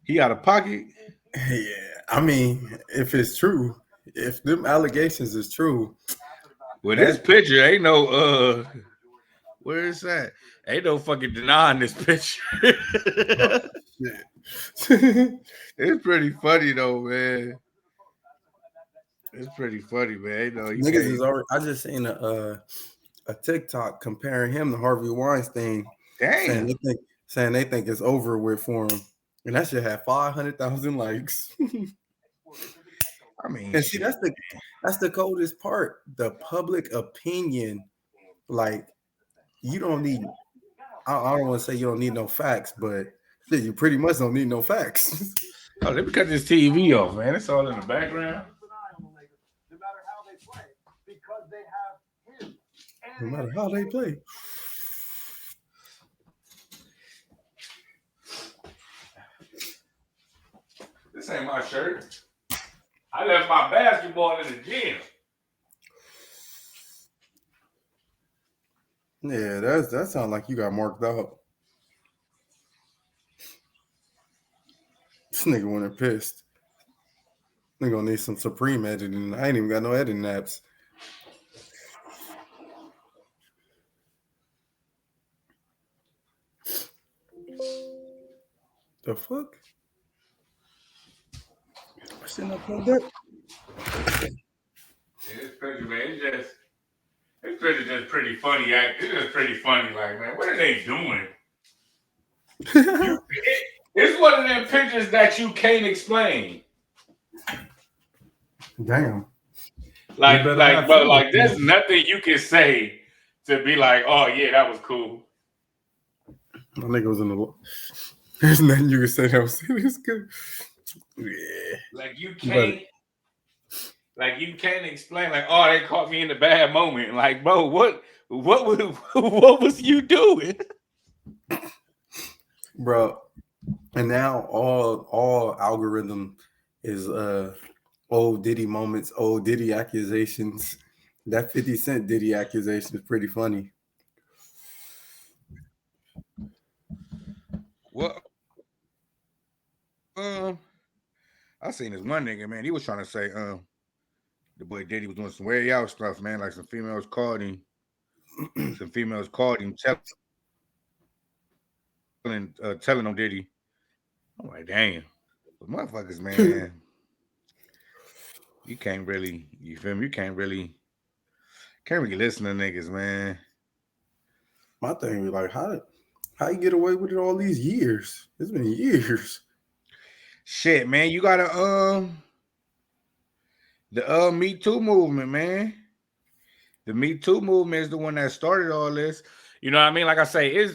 He out of pocket. Yeah, I mean, if it's true, if them allegations is true, Well, this that picture ain't no where is that? Ain't no fucking denying this picture. shit. It's pretty funny though, man. It's pretty funny, man. You know, you Niggas can't. is already. I just seen a TikTok comparing him to Harvey Weinstein, saying Damn. they think it's over with for him, and that shit had 500,000 likes. I mean, And see, shit. that's the coldest part. The public opinion, like you don't need. I don't want to say you don't need no facts, but shit, you pretty much don't need no facts. Oh, let me cut this TV off, man. It's all in the background. No matter how they play. This ain't my shirt. I left my basketball in the gym. Yeah, that sounds like you got marked out. This nigga went and pissed. Nigga gonna need some Supreme editing. I ain't even got no editing apps. The fuck? I shit not plugged up. Yeah, this picture, man, this picture just pretty funny. It's just pretty funny. Like, man, what are they doing? It's one of them pictures that you can't explain. Damn. But there's nothing you can say to be like, oh yeah, that was cool. My nigga was in the. There's nothing you can say that was good. Yeah. Like you can't. Like you can't explain, like, oh, they caught me in the bad moment. Like, bro, what was you doing? Bro. And now all algorithm is old Diddy moments, old Diddy accusations. That 50 Cent Diddy accusation is pretty funny. Well, I seen this one nigga, man. He was trying to say, the boy Diddy was doing some way out stuff, man. Like some females called him, telling him Diddy. I'm like, damn, but motherfuckers, man. You can't really, you feel me? You can't really listen to niggas, man. My thing was like, how you get away with it all these years? It's been years. Shit, man, you gotta the Me Too movement, man. The Me Too movement is the one that started all this. You know what I mean? Like I say,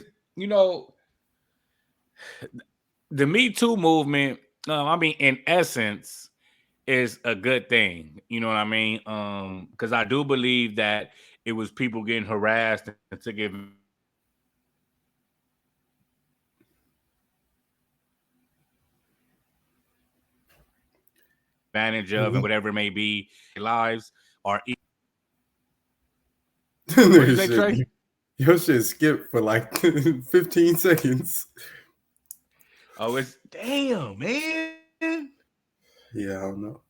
the Me Too movement. I mean, in essence, is a good thing. You know what I mean? Because I do believe that it was people getting harassed and took advantage of, and whatever it may be, lives are. What you say, Trey? Your shit skipped for like 15 seconds. Oh, it's damn, man. Yeah, I don't know.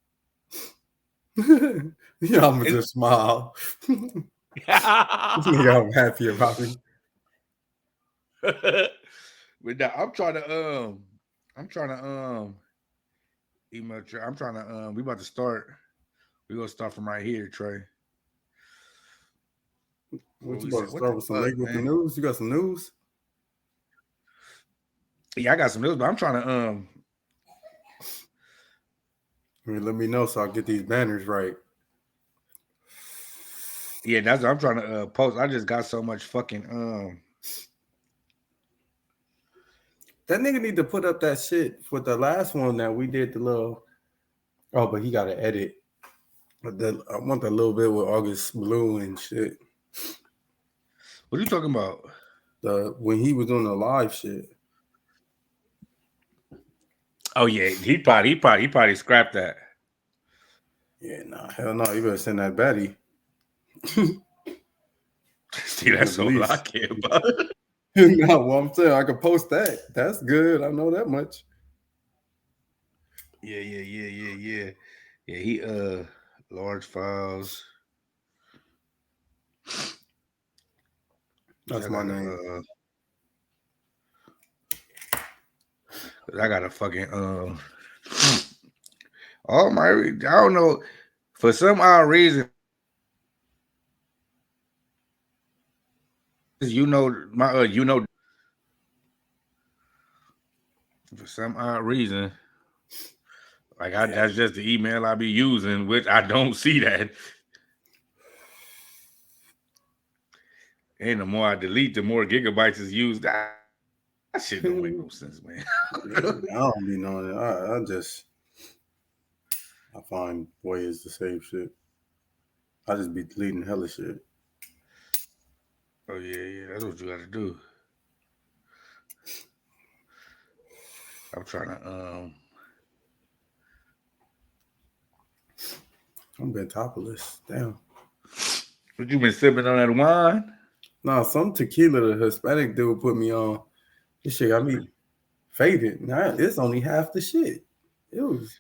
Yeah, I'm gonna just smile. Yeah, I'm happy about it. But now, I'm trying to email Trey. I'm trying to we about to start. We're gonna start from right here, Trey. What you about to start with some with the news? You got some news? Yeah, I got some news, but I'm trying to let me know so I'll get these banners right. Yeah, that's what I'm trying to post. I just got so much fucking That nigga need to put up that shit for the last one that we did the little. Oh, but he got to edit. But I want that little bit with August Blue and shit. What are you talking about? When he was doing the live shit. Oh yeah, he probably scrapped that. Yeah, nah, hell no. You better send that baddie. See, that's all I care about. No, well, I'm saying I can post that. That's good. I know that much. Yeah. Yeah, he large files. That's I my gotta name. I gotta fucking all my I don't know for some odd reason my for some odd reason Yeah. that's just the email I be using, which I don't see that. And the more I delete, the more gigabytes is used. That shit don't make no sense, man. I don't be knowing it. I just I find ways to save shit. I just be deleting hella shit. Oh yeah, that's what you gotta do. I'm trying to I'm been topless. Damn. what you been sipping on that wine? Nah, some tequila the Hispanic dude put me on. This shit got me faded. Nah, it's only half the shit. It was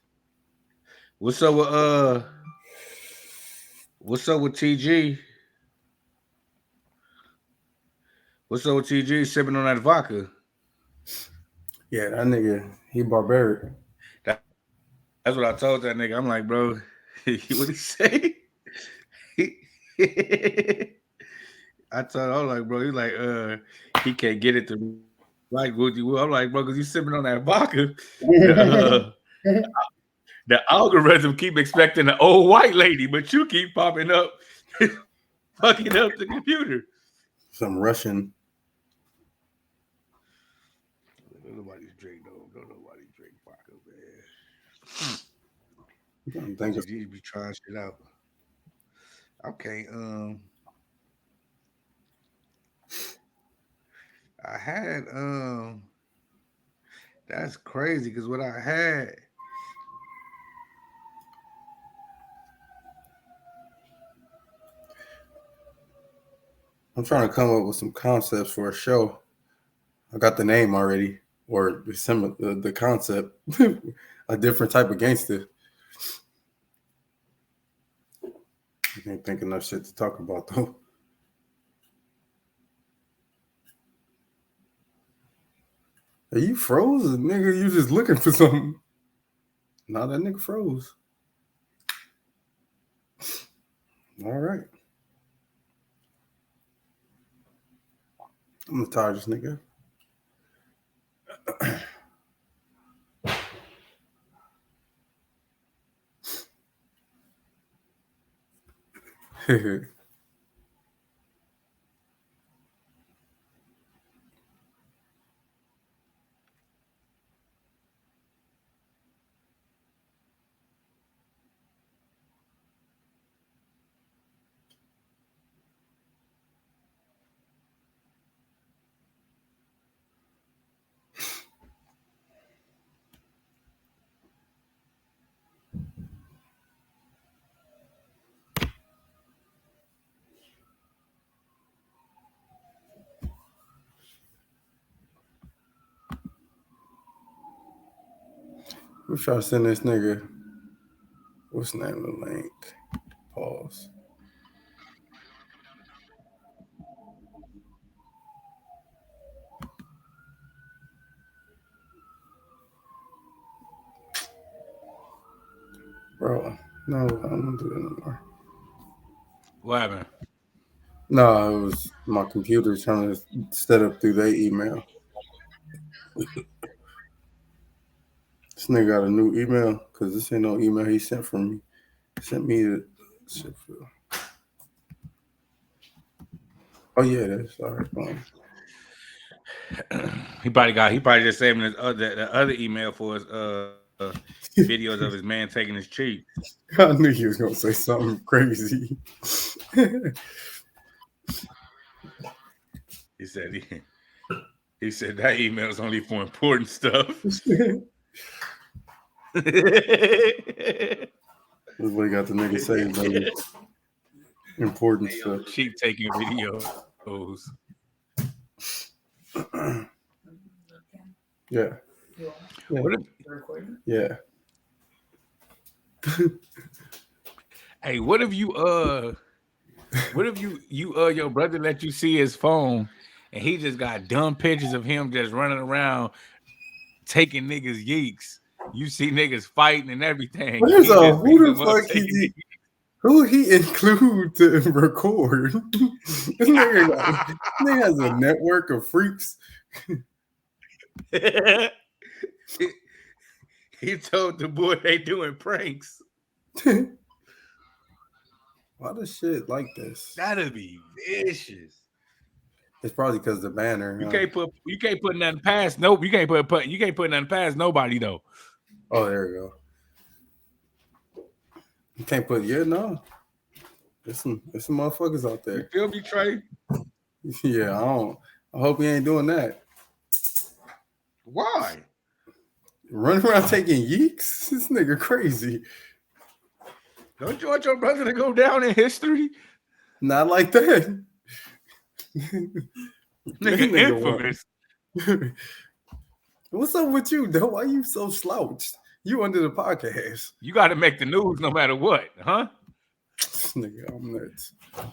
What's up with what's up with TG? What's up with TG sipping on that vodka? yeah, that nigga, he barbaric. That's what I told that nigga. I'm like, bro, what he say? He- I told him, I was like, bro, he's like, he can't get it to right with you. I'm like, bro, because you sipping on that vodka. The the algorithm keep expecting an old white lady, but you keep popping up, fucking up the computer. Some Russian. Don't nobody drink no, don't nobody drink vodka, man. I'm But thinking you need to be trying shit out. Okay, I had that's crazy because what I had I'm trying to come up with some concepts for a show. I got the name already, or the concept. A different type of gangster. I can't think enough shit to talk about though. Are you froze, nigga? You just looking for something? Nah, that nigga froze. All right, I'm gonna tire this nigga. We try to send this nigga. What's the name of the link? Pause. Bro, no, I don't want to do that anymore. what happened? No, it was my computer trying to set up through their email. This nigga got a new email because this ain't no email he sent from me. He sent me the shit for. Oh yeah, that's all right. He probably just saving his other the other email for his videos of his man taking his cheek. I knew he was gonna say something crazy. He said he said that email is only for important stuff. That's what he got the nigga saved on important stuff. Cheek taking videos. Yeah, What if yeah, yeah. Hey, what if you your brother let you see his phone and he just got dumb pictures of him just running around taking niggas yeeks. You see niggas fighting and everything. Who He just beating the them up fuck taking he? Who he include to record? This nigga has a network of freaks. He told the boy they doing pranks. Why does shit like this? That'd be vicious. It's probably because the banner. You can't put nothing past nope. You can't put nothing past nobody though. Oh, there we go. You can't put no. There's some motherfuckers out there. You feel me, Trey? Yeah, I hope he ain't doing that. Why? Running around taking yeeks? This nigga crazy. Don't you want your brother to go down in history? Not like that. Nigga infamous. What's up with you, though? Why you so slouched? You under the podcast. You got to make the news no matter what, huh? Nigga, I'm nuts. I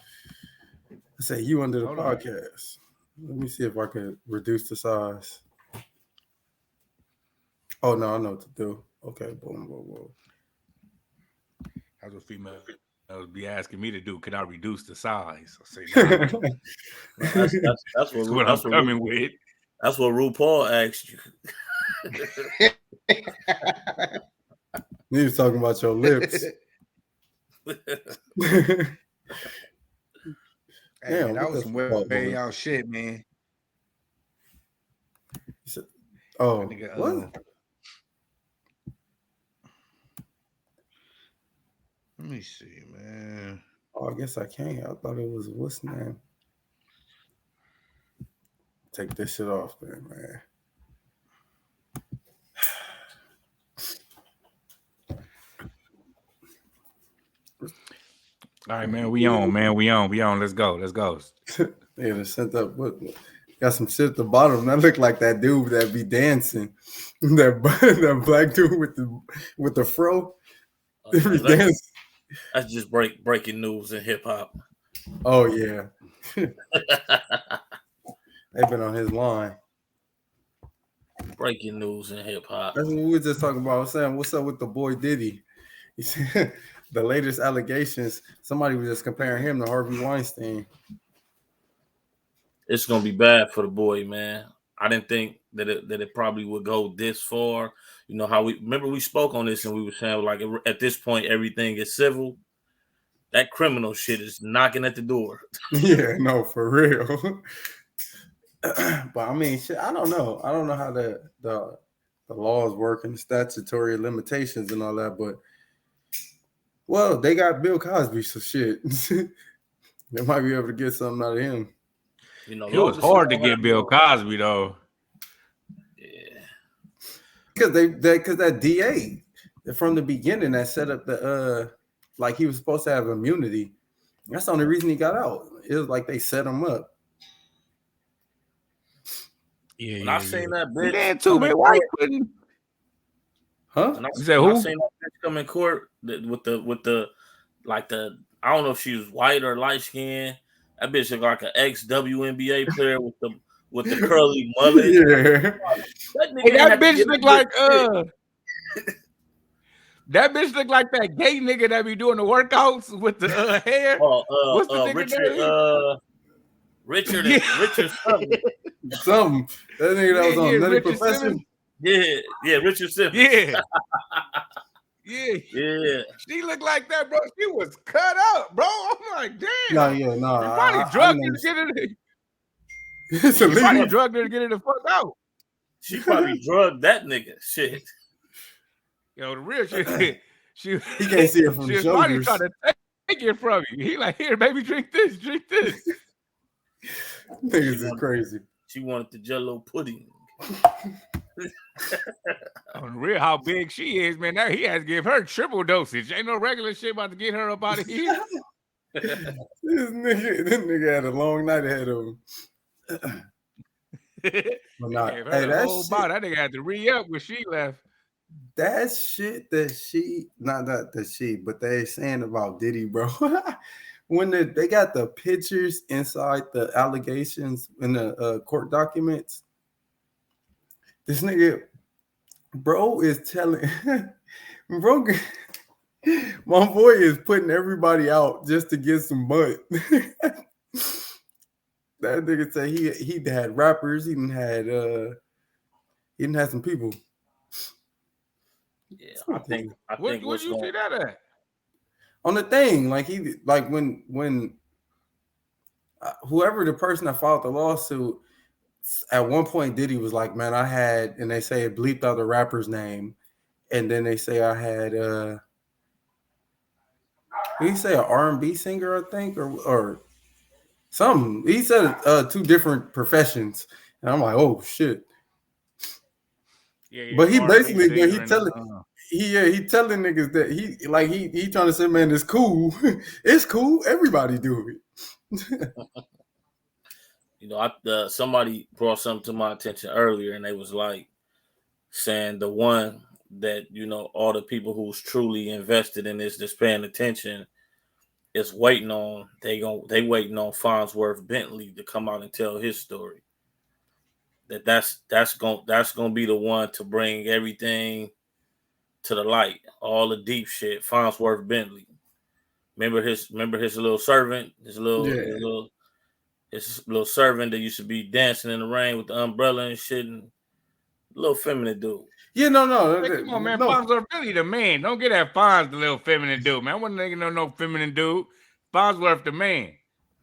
say you under the podcast. Let me see if I could reduce the size. Oh, no, I know what to do. Okay, boom, boom, boom. That's what females be asking me to do. Can I reduce the size? I say, nah. That's what I'm coming with. That's what RuPaul asked you. He was talking about your lips. Hey, man, that was some way y'all shit, man. Oh, nigga, what? Let me see, man. Oh, I guess I can't. I thought it was what's name. Take this shit off there, man. All right, man. We on, man. We on. Let's go. They just sent up. Got some shit at the bottom. That look like that dude that be dancing. That black dude with the fro. That's just breaking news in hip hop. Oh yeah. They've been on his line. Breaking news in hip hop. That's what we were just talking about. I was saying, what's up with the boy Diddy? He said the latest allegations. Somebody was just comparing him to Harvey Weinstein. It's gonna be bad for the boy, man. I didn't think that it probably would go this far. You know how we spoke on this and we were saying like at this point everything is civil. That criminal shit is knocking at the door. Yeah, no, for real. But I mean, shit, I don't know. I don't know how the laws work and the statutory limitations and all that, but well, they got Bill Cosby, so shit. They might be able to get something out of him. You know, it was hard to get Bill Cosby though. Yeah, because that DA from the beginning that set up the like he was supposed to have immunity. That's the only reason he got out. It was like they set him up. Yeah, when I seen that bitch, man, too, man. Why you couldn't? Huh? You said who? I seen that bitch come in court with the like the I don't know if she was white or light skinned. That bitch looked like an ex-WNBA player with the curly mullet. Yeah. That bitch looked like that bitch looked like that gay nigga that be doing the workouts with the hair. What's the nigga name? Richard something. Something. That nigga that was on Nutty Professor. Simmons? Yeah, Richard Simmons. Yeah. Yeah. She looked like that, bro. She was cut up, bro. I'm like, damn. No. You probably drugged her to get it. It's you probably drugged her to get her the fuck out. She probably drugged that nigga. Shit. Yo, the real shit. He can't see it from the shoulders. She was probably trying to take it from you. He like, here, baby, drink this. Niggas is crazy. She wanted the Jello pudding. On the real, how big she is, man. Now he has to give her triple dosage. Ain't no regular shit about to get her up out of here. This nigga had a long night ahead of him. That nigga had to re-up when she left. that shit that she not that she, but they saying about Diddy, bro. When they got the pictures inside the allegations in the court documents, this nigga, bro, is telling, bro, my boy is putting everybody out just to get some butt. That nigga say he had rappers, he didn't had some people. Yeah, I think Where what's you see going that at? On the thing, like he like when whoever the person that filed the lawsuit, at one point Diddy was like, man, I had, and they say it bleeped out the rapper's name, and then they say I had did he say an R&B singer, I think, or something. He said two different professions, and I'm like, oh shit. Yeah, But he R&B basically, but singer he telling niggas that he trying to say, man, it's cool. It's cool. Everybody do it. you know, somebody brought something to my attention earlier, and they was like saying the one that, you know, all the people who's truly invested in this, that's paying attention, is waiting on. They waiting on Farnsworth Bentley to come out and tell his story. That's gonna be the one to bring everything to the light, all the deep shit. Farnsworth Bentley. Remember his little servant, his little servant that used to be dancing in the rain with the umbrella and shit, and little feminine dude. Yeah, no. Hey, come on, man. No. Fonz really the man. Don't get that Fonz the little feminine dude, man. I wasn't thinking no feminine dude. Fonzworth the man.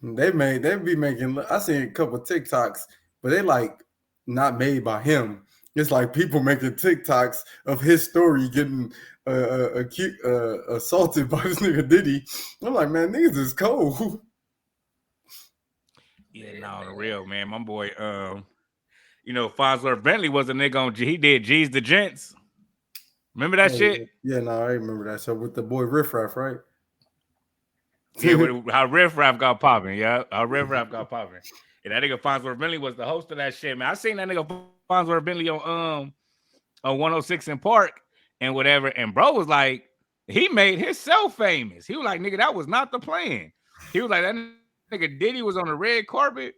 They be making. I seen a couple TikToks, but they like not made by him. It's like people making TikToks of his story getting assaulted by this nigga Diddy. I'm like, man, niggas is cold. Yeah, no, the real man. My boy, you know, Fonzworth Bentley was a nigga on he did G's the Gents. Remember that shit? Yeah, no, I remember that. So with the boy Riff Raff, right? Yeah, how Riff Raff got popping, yeah. How Riff Raff got popping. And that nigga Fonzworth Bentley was the host of that shit, man. I seen that nigga Fonzworth Bentley on 106 in Park and whatever. And bro was like, he made himself famous. He was like, nigga, that was not the plan. He was like, that nigga Diddy was on the red carpet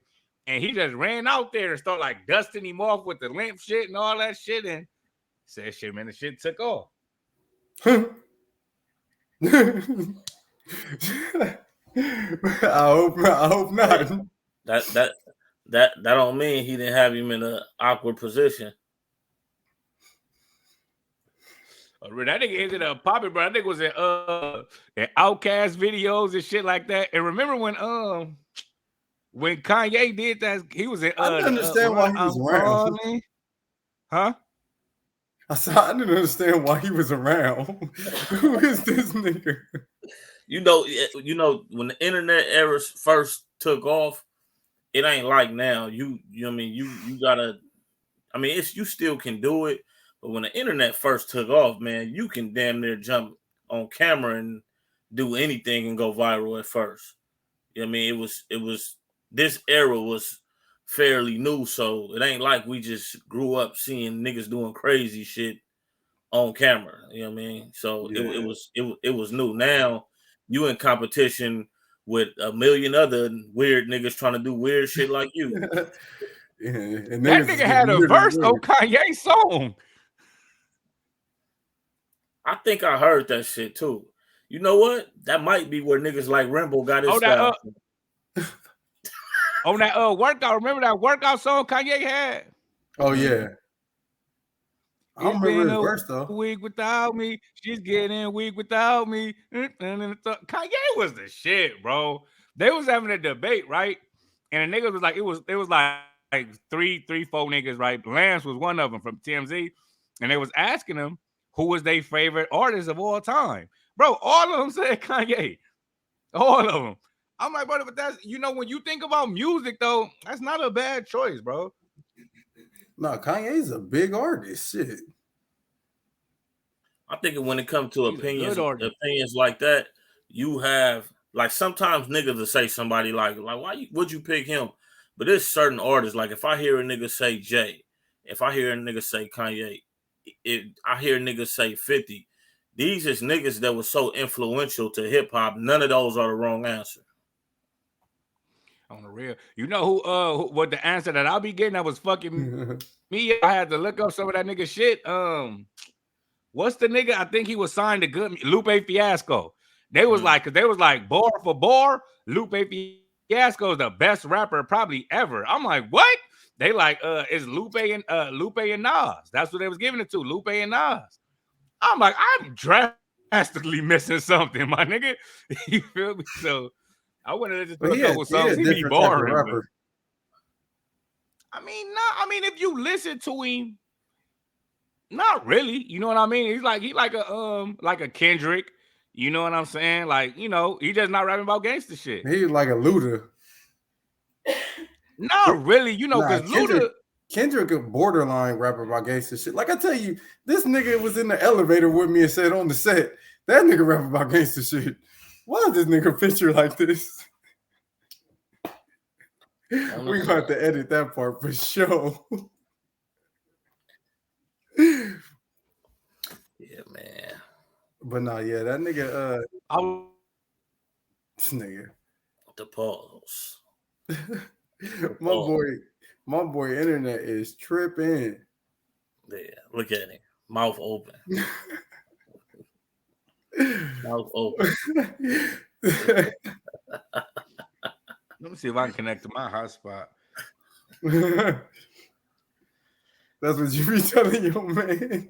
and he just ran out there and started like dusting him off with the limp shit and all that shit. And said, shit, man, the shit took off. I hope not. That don't mean he didn't have him in an awkward position. That nigga ended up popping, bro. I think it was in Outkast videos and shit like that. And remember when Kanye did that, he was in. I didn't understand why he was around. Huh? I didn't understand why he was around. Who is this nigga? You know, when the internet era first took off, it ain't like now. You know what I mean? You gotta. I mean, you still can do it, but when the internet first took off, man, you can damn near jump on camera and do anything and go viral at first. You know what I mean? It was this era was fairly new, so it ain't like we just grew up seeing niggas doing crazy shit on camera. You know what I mean? So yeah. it was new. Now you in competition with a million other weird niggas trying to do weird shit like you. Yeah, and that nigga had a verse on Kanye's song. I think I heard that shit too. You know what? That might be where niggas like Rambo got his style. On that workout, remember that workout song Kanye had? Oh yeah. I don't remember his verse though. Week without me, she's getting weak without me. Kanye was the shit, bro. They was having a debate, right? And the niggas was like, it was like three, four niggas, right? Lance was one of them from TMZ, and they was asking him who was their favorite artist of all time, bro. All of them said Kanye, all of them. I'm like, brother, but that's, you know, when you think about music, though, that's not a bad choice, bro. No, Kanye's a big artist. Shit. I think when it comes to opinions like that, you have, like, sometimes niggas will say somebody like why would you pick him? But there's certain artists, like if I hear a nigga say Jay, if I hear a nigga say Kanye, I hear niggas say 50. These is niggas that were so influential to hip hop. None of those are the wrong answer. On the real, you know what the answer that I'll be getting that was fucking me. I had to look up some of that nigga shit. What's the nigga? I think he was signed to good Lupe Fiasco. They was like, cause they was like bar for bar. Lupe Fiasco is the best rapper probably ever. I'm like, what? They like, it's Lupe and Nas. That's what they was giving it to, Lupe and Nas. I'm like, I'm drastically missing something, my nigga. You feel me? So I wanted to just put a couple songs. He be boring. I mean, no. I mean, if you listen to him, not really. You know what I mean? He like a Kendrick. You know what I'm saying? Like, you know, he just not rapping about gangster shit. He's like a Luda. Not really, you know, because Kendrick a borderline rapper about gangster shit. Like I tell you, this nigga was in the elevator with me and said on the set, that nigga rap about gangster shit. Why is this nigga picture like this? We got to edit that part for sure. Yeah, man. But nah, yeah, that nigga, this nigga. The pause. My boy, internet is tripping. Yeah, look at him, mouth open. Mouth open. Let me see if I can connect to my hotspot. That's what you be telling your man.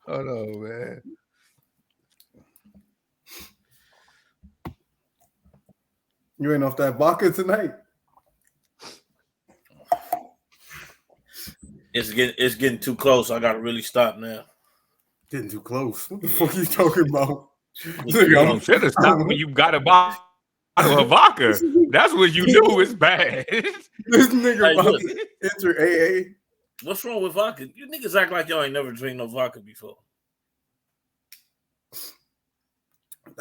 Hold on, man. You ain't off that vodka tonight. It's getting too close. I gotta really stop now. Getting too close. What the fuck are you talking about? You should have stopped when you got a bottle of vodka. That's what you knew is bad. This nigga about to enter AA. What's wrong with vodka? You niggas act like y'all ain't never drink no vodka before.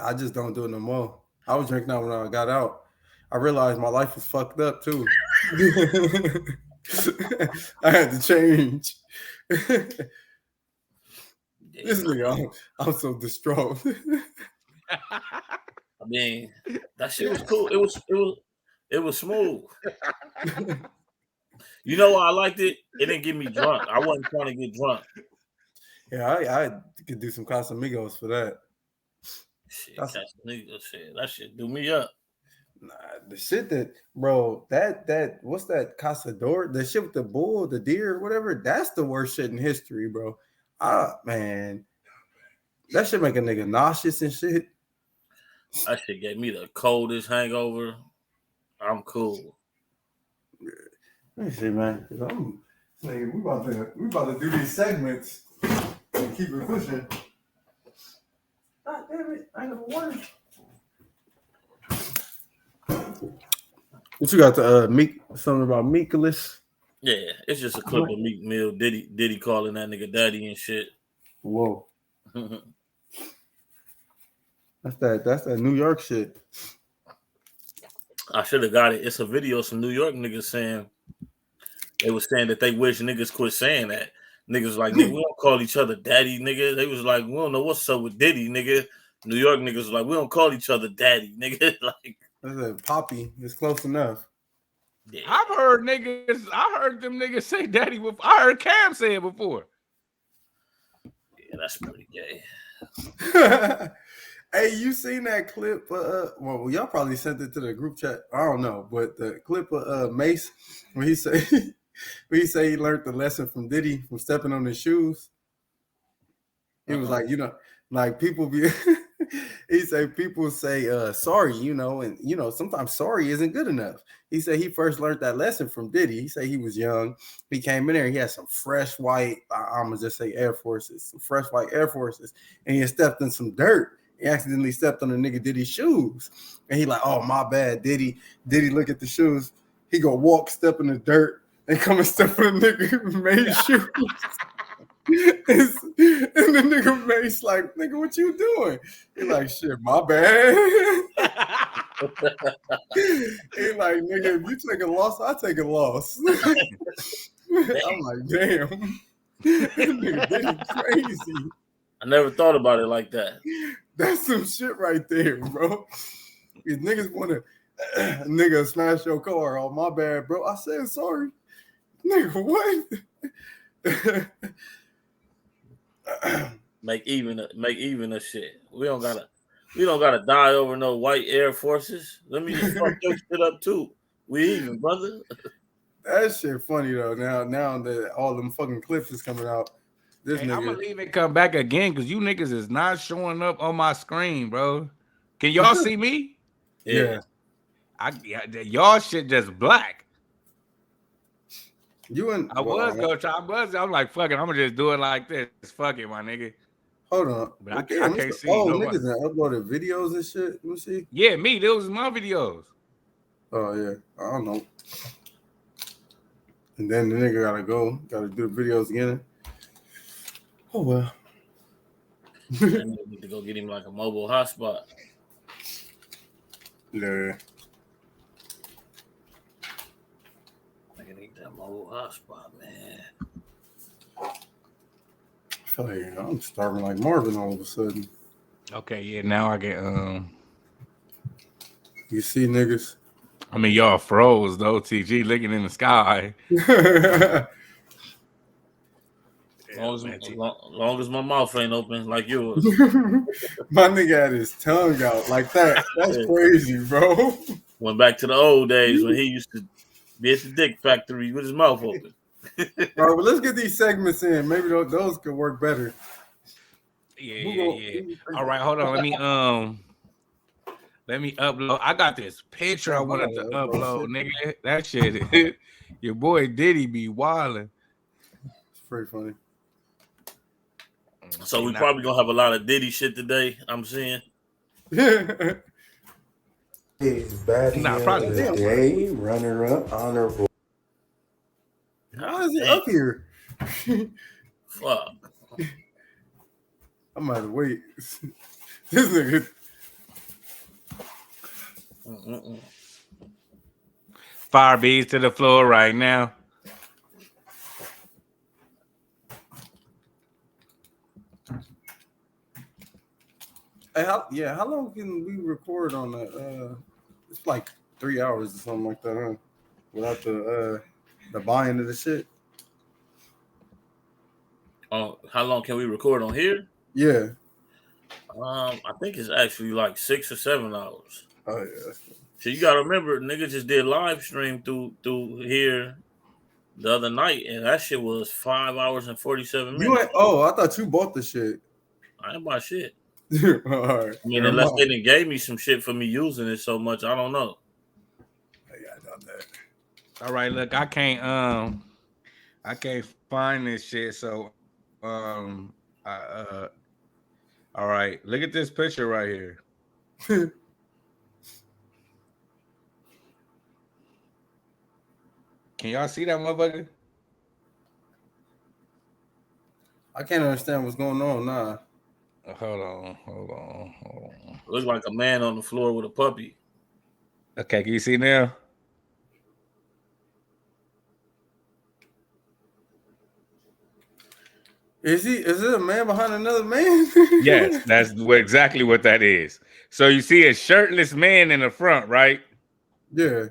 I just don't do it no more. I was drinking that when I got out. I realized my life was fucked up too. I had to change. This nigga, I'm so distraught. I mean, that shit was cool. It was smooth. You know why I liked it? It didn't get me drunk. I wasn't trying to get drunk. Yeah, I could do some Casamigos for that. Shit, that shit do me up. Nah, the shit that, bro, that what's that Casador? The shit with the bull, the deer, whatever. That's the worst shit in history, bro. Man, that shit make a nigga nauseous and shit. That shit gave me the coldest hangover. I'm cool. Let me see, man. I'm saying we about to do these segments and keep it pushing. God damn it! I never won. What you got to Meek? Something about Meekless? Yeah, it's just a clip of Meek Mill, Diddy calling that nigga daddy and shit. Whoa. That's that New York shit. I should have got it. It's a video of some New York niggas saying they was saying that they wish niggas quit saying that. Niggas like, nigga, we don't call each other daddy, nigga. They was like, we don't know what's up with Diddy, nigga. New York niggas was like, we don't call each other daddy, nigga. Like, that's a Poppy. It's close enough. Yeah. I heard them niggas say daddy before. I heard Cam say it before. Yeah, that's pretty gay. Hey, you seen that clip? Well, y'all probably sent it to the group chat. I don't know, but the clip of Mace when he say he learned the lesson from Diddy from stepping on his shoes. He was like, you know, like people be. He say people say sorry, you know, and you know sometimes sorry isn't good enough. He said he first learned that lesson from Diddy. He said he was young. He came in there. He had some fresh white. I'm gonna just say Air Forces, some fresh white Air Forces, and he stepped in some dirt. He accidentally stepped on the nigga Diddy's shoes, and he like, oh my bad, Diddy. Diddy look at the shoes. He go walk, step in the dirt, and come and step on the nigga who made shoes. And the nigga Mace like, nigga, what you doing? He like, shit, my bad. He like, nigga, if you take a loss, I take a loss. I'm like, damn. Nigga, this is crazy. I never thought about it like that. That's some shit right there, bro. If niggas want to nigga smash your car, oh my bad, bro. I said sorry. Nigga, what? Make even a shit. We don't gotta die over no white Air Forces. Let me just fuck your shit up too. We even, brother. That shit funny though. Now that all them fucking clips is coming out, this Hey, nigga. I'm gonna leave it come back again because you niggas is not showing up on my screen, bro. Can y'all see me? Yeah. Y'all shit just black. You and I was like, fuck it, I'm gonna just do it like this. Fuck it, my nigga. Hold on. But I Damn, can't see. Oh, nobody. niggas that uploaded videos and shit. Let me see. Yeah, me. Those was my videos. Oh yeah. I don't know. And then the nigga gotta do the videos again. Oh well. I need to go get him like a mobile hotspot. Yeah. I can need that mobile hotspot, man. I feel like I'm starving like Marvin all of a sudden. Okay, yeah. Now I get You see niggas. I mean, y'all froze though. TG looking in the sky. Long as my mouth ain't open like yours. My nigga had his tongue out like that. That's crazy, bro. Went back to the old days when he used to be at the dick factory with his mouth open. All right, well, let's get these segments in. Maybe those could work better. Yeah. All right, hold on. Let me upload. I got this picture I wanted to upload, nigga. That shit. Your boy Diddy be wilding. It's pretty funny. So we probably gonna have a lot of Diddy shit today. I'm seeing. He's batting probably the day, runner-up, honorable. How is it up here? Fuck. I'm about to wait. This nigga. Fire bees to the floor right now. Hey, how long can we record on that? It's like 3 hours or something like that, huh? Without the buying of the shit. Oh, how long can we record on here? Yeah. I think it's actually like 6 or 7 hours. Oh yeah. So you gotta remember, nigga just did live stream through here the other night, and that shit was 5 hours and 47 minutes. I thought you bought the shit. I ain't buy shit. All right. I mean, unless they didn't gave me some shit for me using it so much, I don't know. Yeah, I doubt that. All right, look, I can't find this shit, so all right, look at this picture right here. Can y'all see that motherfucker? I can't understand what's going on now. Hold on. Looks like a man on the floor with a puppy. Okay, can you see now? Is it a man behind another man? Yes, that's exactly what that is. So you see a shirtless man in the front, right? Yeah.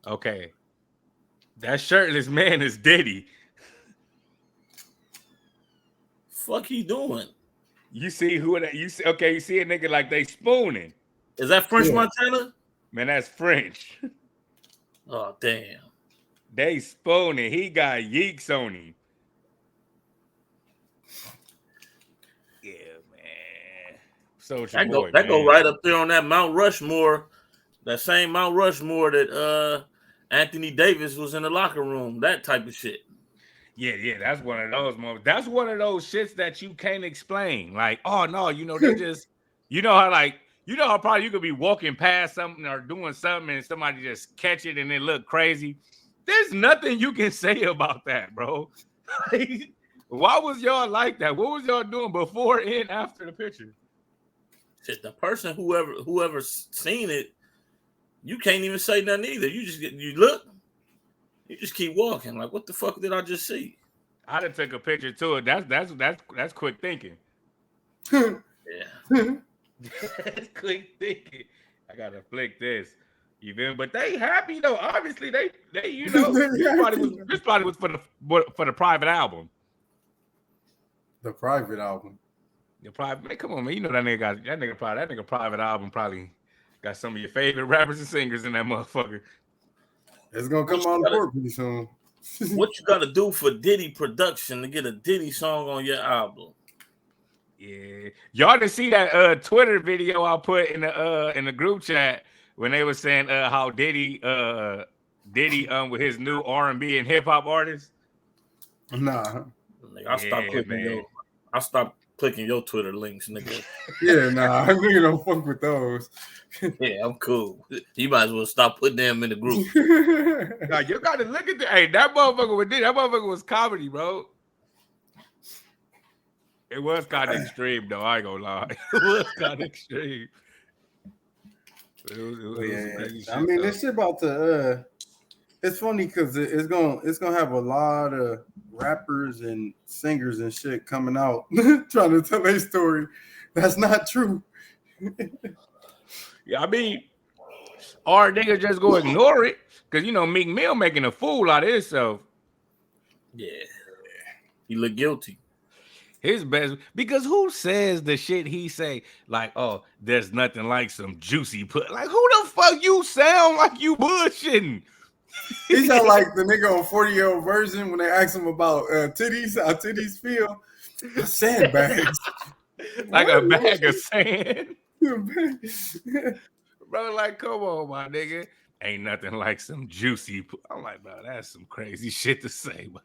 Okay. That shirtless man is Diddy. Fuck he doing? You see who that you see? Okay, you see a nigga like they spooning. Is that French Montana? Man, that's French. Oh damn. They spooning. He got yeeks on him. Yeah, man. So that go right up there on that Mount Rushmore, that same Mount Rushmore that Anthony Davis was in the locker room. That type of shit. Yeah, that's one of those moments. That's one of those shits that you can't explain. Like, oh no, they just, how probably you could be walking past something or doing something and somebody just catch it and it look crazy. There's nothing you can say about that, bro. Why was y'all like that? What was y'all doing before and after the picture? Shit, the person whoever seen it, you can't even say nothing either. You look, you just keep walking. Like, what the fuck did I just see? I done took a picture to it. That's quick thinking. Yeah. That's quick thinking. I gotta flick this. You feel me? But they happy though. Obviously, they you know this probably was for the private album. The private album. The private man, come on, man. You know that nigga private album probably got some of your favorite rappers and singers in that motherfucker. It's gonna come on the board pretty soon. What you gotta do for Diddy production to get a Diddy song on your album? Yeah, y'all didn't see that Twitter video I put in the group chat when they were saying how Diddy with his new R&B and hip hop artist. Nah, I stopped clicking your Twitter links, nigga. Yeah, nah, I really don't fuck with those. Yeah, I'm cool. You might as well stop putting them in the group. Now you gotta look at that motherfucker with Diddy. That motherfucker was comedy, bro. It was kind of extreme, though. I ain't gonna lie. It was kind of extreme. I mean, this shit about to. It's funny because it's gonna have a lot of rappers and singers and shit coming out trying to tell their story. That's not true. Yeah, I mean, our niggas just go ignore it because you know Meek Mill making a fool out of himself. Yeah, he look guilty. His best, because who says the shit he say like, oh, there's nothing like some juicy put. Like, who the fuck you sound like you bullshitting? He sound like the nigga on 40-year-old version when they ask him about titties, how titties feel. Sandbags. Like a bag of sand. Bro, like, come on, my nigga. Ain't nothing like some juicy. I'm like, bro, that's some crazy shit to say, my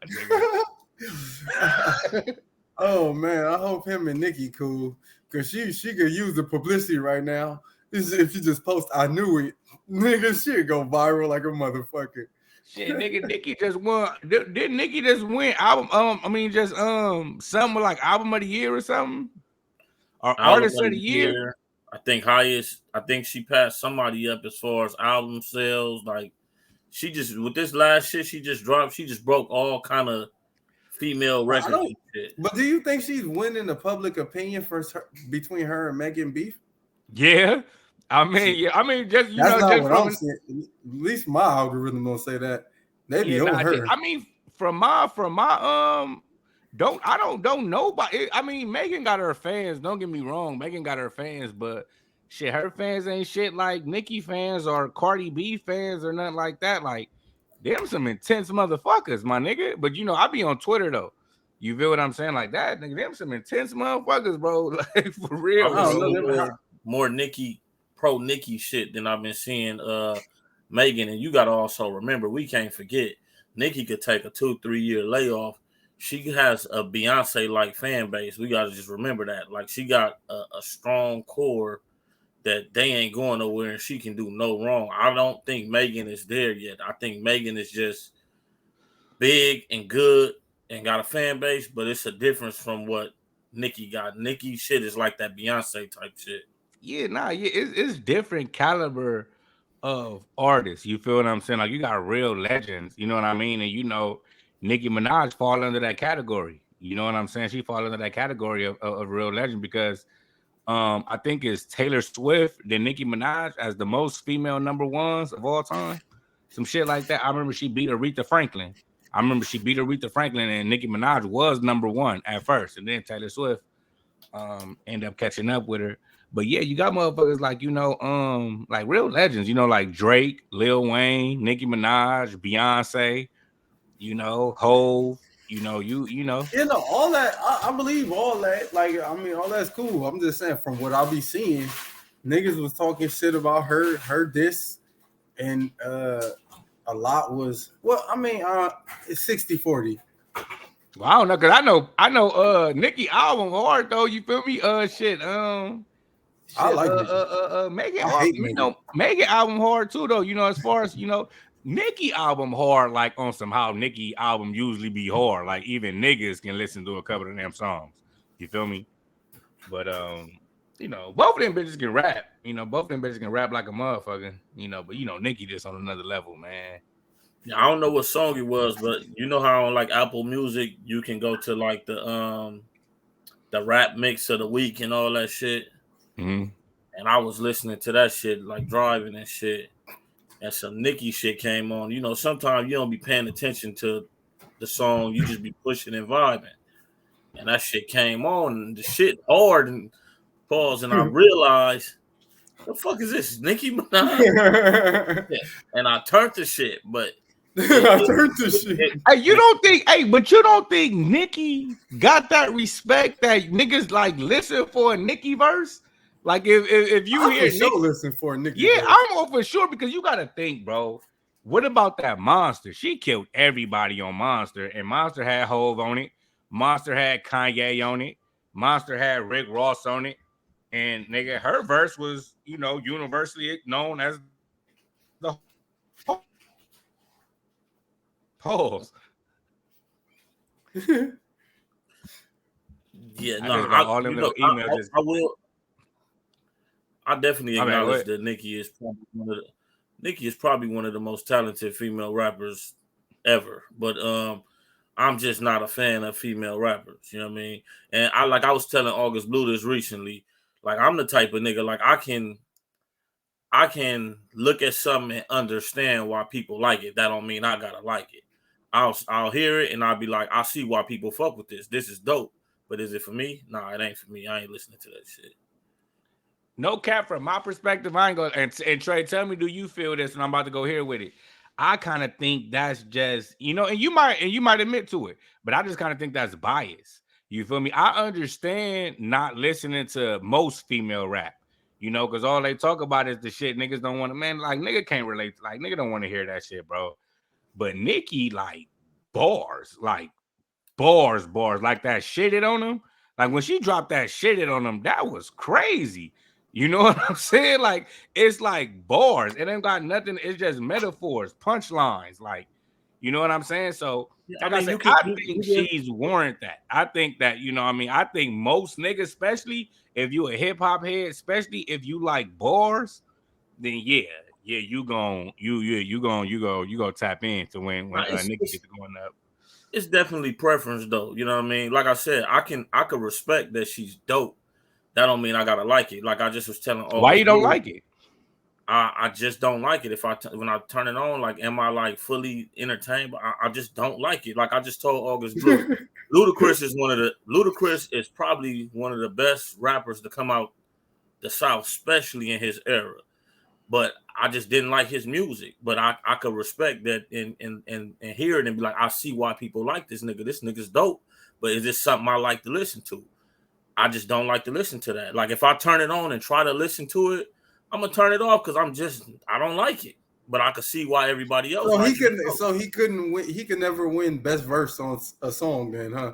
nigga. Oh man, I hope him and Nicki cool because she could use the publicity right now. If you just post, I knew it, nigga, shit go viral like a motherfucker. Shit, nigga, Nicki just won. Did Nicki just win album? Something like album of the year or something, or artist of the year. I think highest. I think she passed somebody up as far as album sales. Like she just with this last shit she just dropped. She just broke all kind of female records and shit. But do you think she's winning the public opinion between her and Megan beef? Yeah, I mean, just you that's know, not just what I'm saying. At least my algorithm don't say that. They be on her. I mean, from my don't nobody. I mean, Megan got her fans. Don't get me wrong, Megan got her fans, but shit, her fans ain't shit like Nicki fans or Cardi B fans or nothing like that. Like, them some intense motherfuckers, my nigga. But you know, I be on Twitter though. You feel what I'm saying? Like that, nigga. Them some intense motherfuckers, bro. Like for real. More Nicki, pro Nicki shit than I've been seeing Megan. And you gotta also remember, we can't forget, Nicki could take a 2-3 year layoff. She has a Beyonce like fan base. We gotta just remember that. Like she got a strong core that they ain't going nowhere and she can do no wrong. I don't think Megan is there yet. I think Megan is just big and good and got a fan base, but it's a difference from what Nicki got. Nicki shit is like that Beyonce type shit. Yeah, it's different caliber of artists. You feel what I'm saying? Like you got real legends, you know what I mean? And you know, Nicki Minaj fall under that category. You know what I'm saying? She fall under that category of real legend because I think it's Taylor Swift, then Nicki Minaj as the most female number ones of all time. Some shit like that. I remember she beat Aretha Franklin. And Nicki Minaj was number one at first. And then Taylor Swift ended up catching up with her. But yeah, you got motherfuckers like, you know, like real legends, you know, like Drake, Lil Wayne, Nicki Minaj, Beyonce, you know, Hove. You know, all that. I believe all that. Like, I mean, all that's cool. I'm just saying, from what I'll be seeing, niggas was talking shit about her diss, and a lot was. Well, I mean, it's 60-40. Well, I don't know, cause I know. Nicki album hard though. You feel me? I like Megan. You know, Megan album hard too though. You know, as far as you know. Nicki album hard, like on some how Nicki album usually be hard. Like even niggas can listen to a couple of them songs. You feel me? But you know, both of them bitches can rap. You know, both of them bitches can rap like a motherfucker. You know, but you know, Nicki just on another level, man. Yeah, I don't know what song it was, but you know how on like Apple Music you can go to like the rap mix of the week and all that shit. Mm-hmm. And I was listening to that shit like driving and shit. And some Nicki shit came on. You know, sometimes you don't be paying attention to the song, you just be pushing and vibing. And that shit came on, and the shit hard and pause, and I realized, the fuck is this, Nicki Minaj? Yeah. And I turned the shit, but I turned to shit. Hey, you don't think? Hey, but you don't think Nicki got that respect that niggas like listen for a Nicki verse? Like if you hear Nicki, listen for a Nicki. yeah, verse. I'm all for sure because you got to think, bro. What about that Monster? She killed everybody on Monster, and Monster had Hove on it. Monster had Kanye on it. Monster had Rick Ross on it, and nigga, her verse was, you know, universally known as the pause. yeah, I no, just got all them you know, little emails. I will. I definitely My bad, acknowledge what? that Nicki is probably one of the most talented female rappers ever. But I'm just not a fan of female rappers. You know what I mean? And I was telling August Blue this recently. Like I'm the type of nigga like I can look at something and understand why people like it. That don't mean I gotta like it. I'll hear it and I'll be like, I see why people fuck with this. This is dope. But is it for me? Nah, it ain't for me. I ain't listening to that shit. No cap, from my perspective, I ain't going. And Trey, tell me, do you feel this? And I'm about to go here with it. I kind of think that's just, you know, and you might admit to it, but I just kind of think that's bias. You feel me? I understand not listening to most female rap, you know, because all they talk about is the shit niggas don't want to, man. Like nigga can't relate, like nigga don't want to hear that shit, bro. But Nicki, like bars, like that shit it on them. Like when she dropped that shit it on them, that was crazy. You know what I'm saying? Like it's like bars. It ain't got nothing. It's just metaphors, punchlines. Like, you know what I'm saying? So I like mean, I think she's warrant that. I think that, you know what I mean? I think most niggas, especially if you a hip hop head, especially if you like bars, then yeah, you gonna tap into when Nicki gets going up. It's definitely preference though. You know what I mean? Like I said, I could respect that she's dope. That don't mean I gotta like it. Like I just was telling August, Why you don't like it? I just don't like it. If when I turn it on, like, am I like fully entertained? But I just don't like it. Like I just told August Blue, Ludacris is probably one of the best rappers to come out the South, especially in his era. But I just didn't like his music. But I could respect that and hear it and be like, I see why people like this nigga. This nigga's dope. But is this something I like to listen to? I just don't like to listen to that. Like if I turn it on and try to listen to it, I'm gonna turn it off because I don't like it. But I could see why everybody else. He couldn't win. He could never win best verse on a song, then, huh?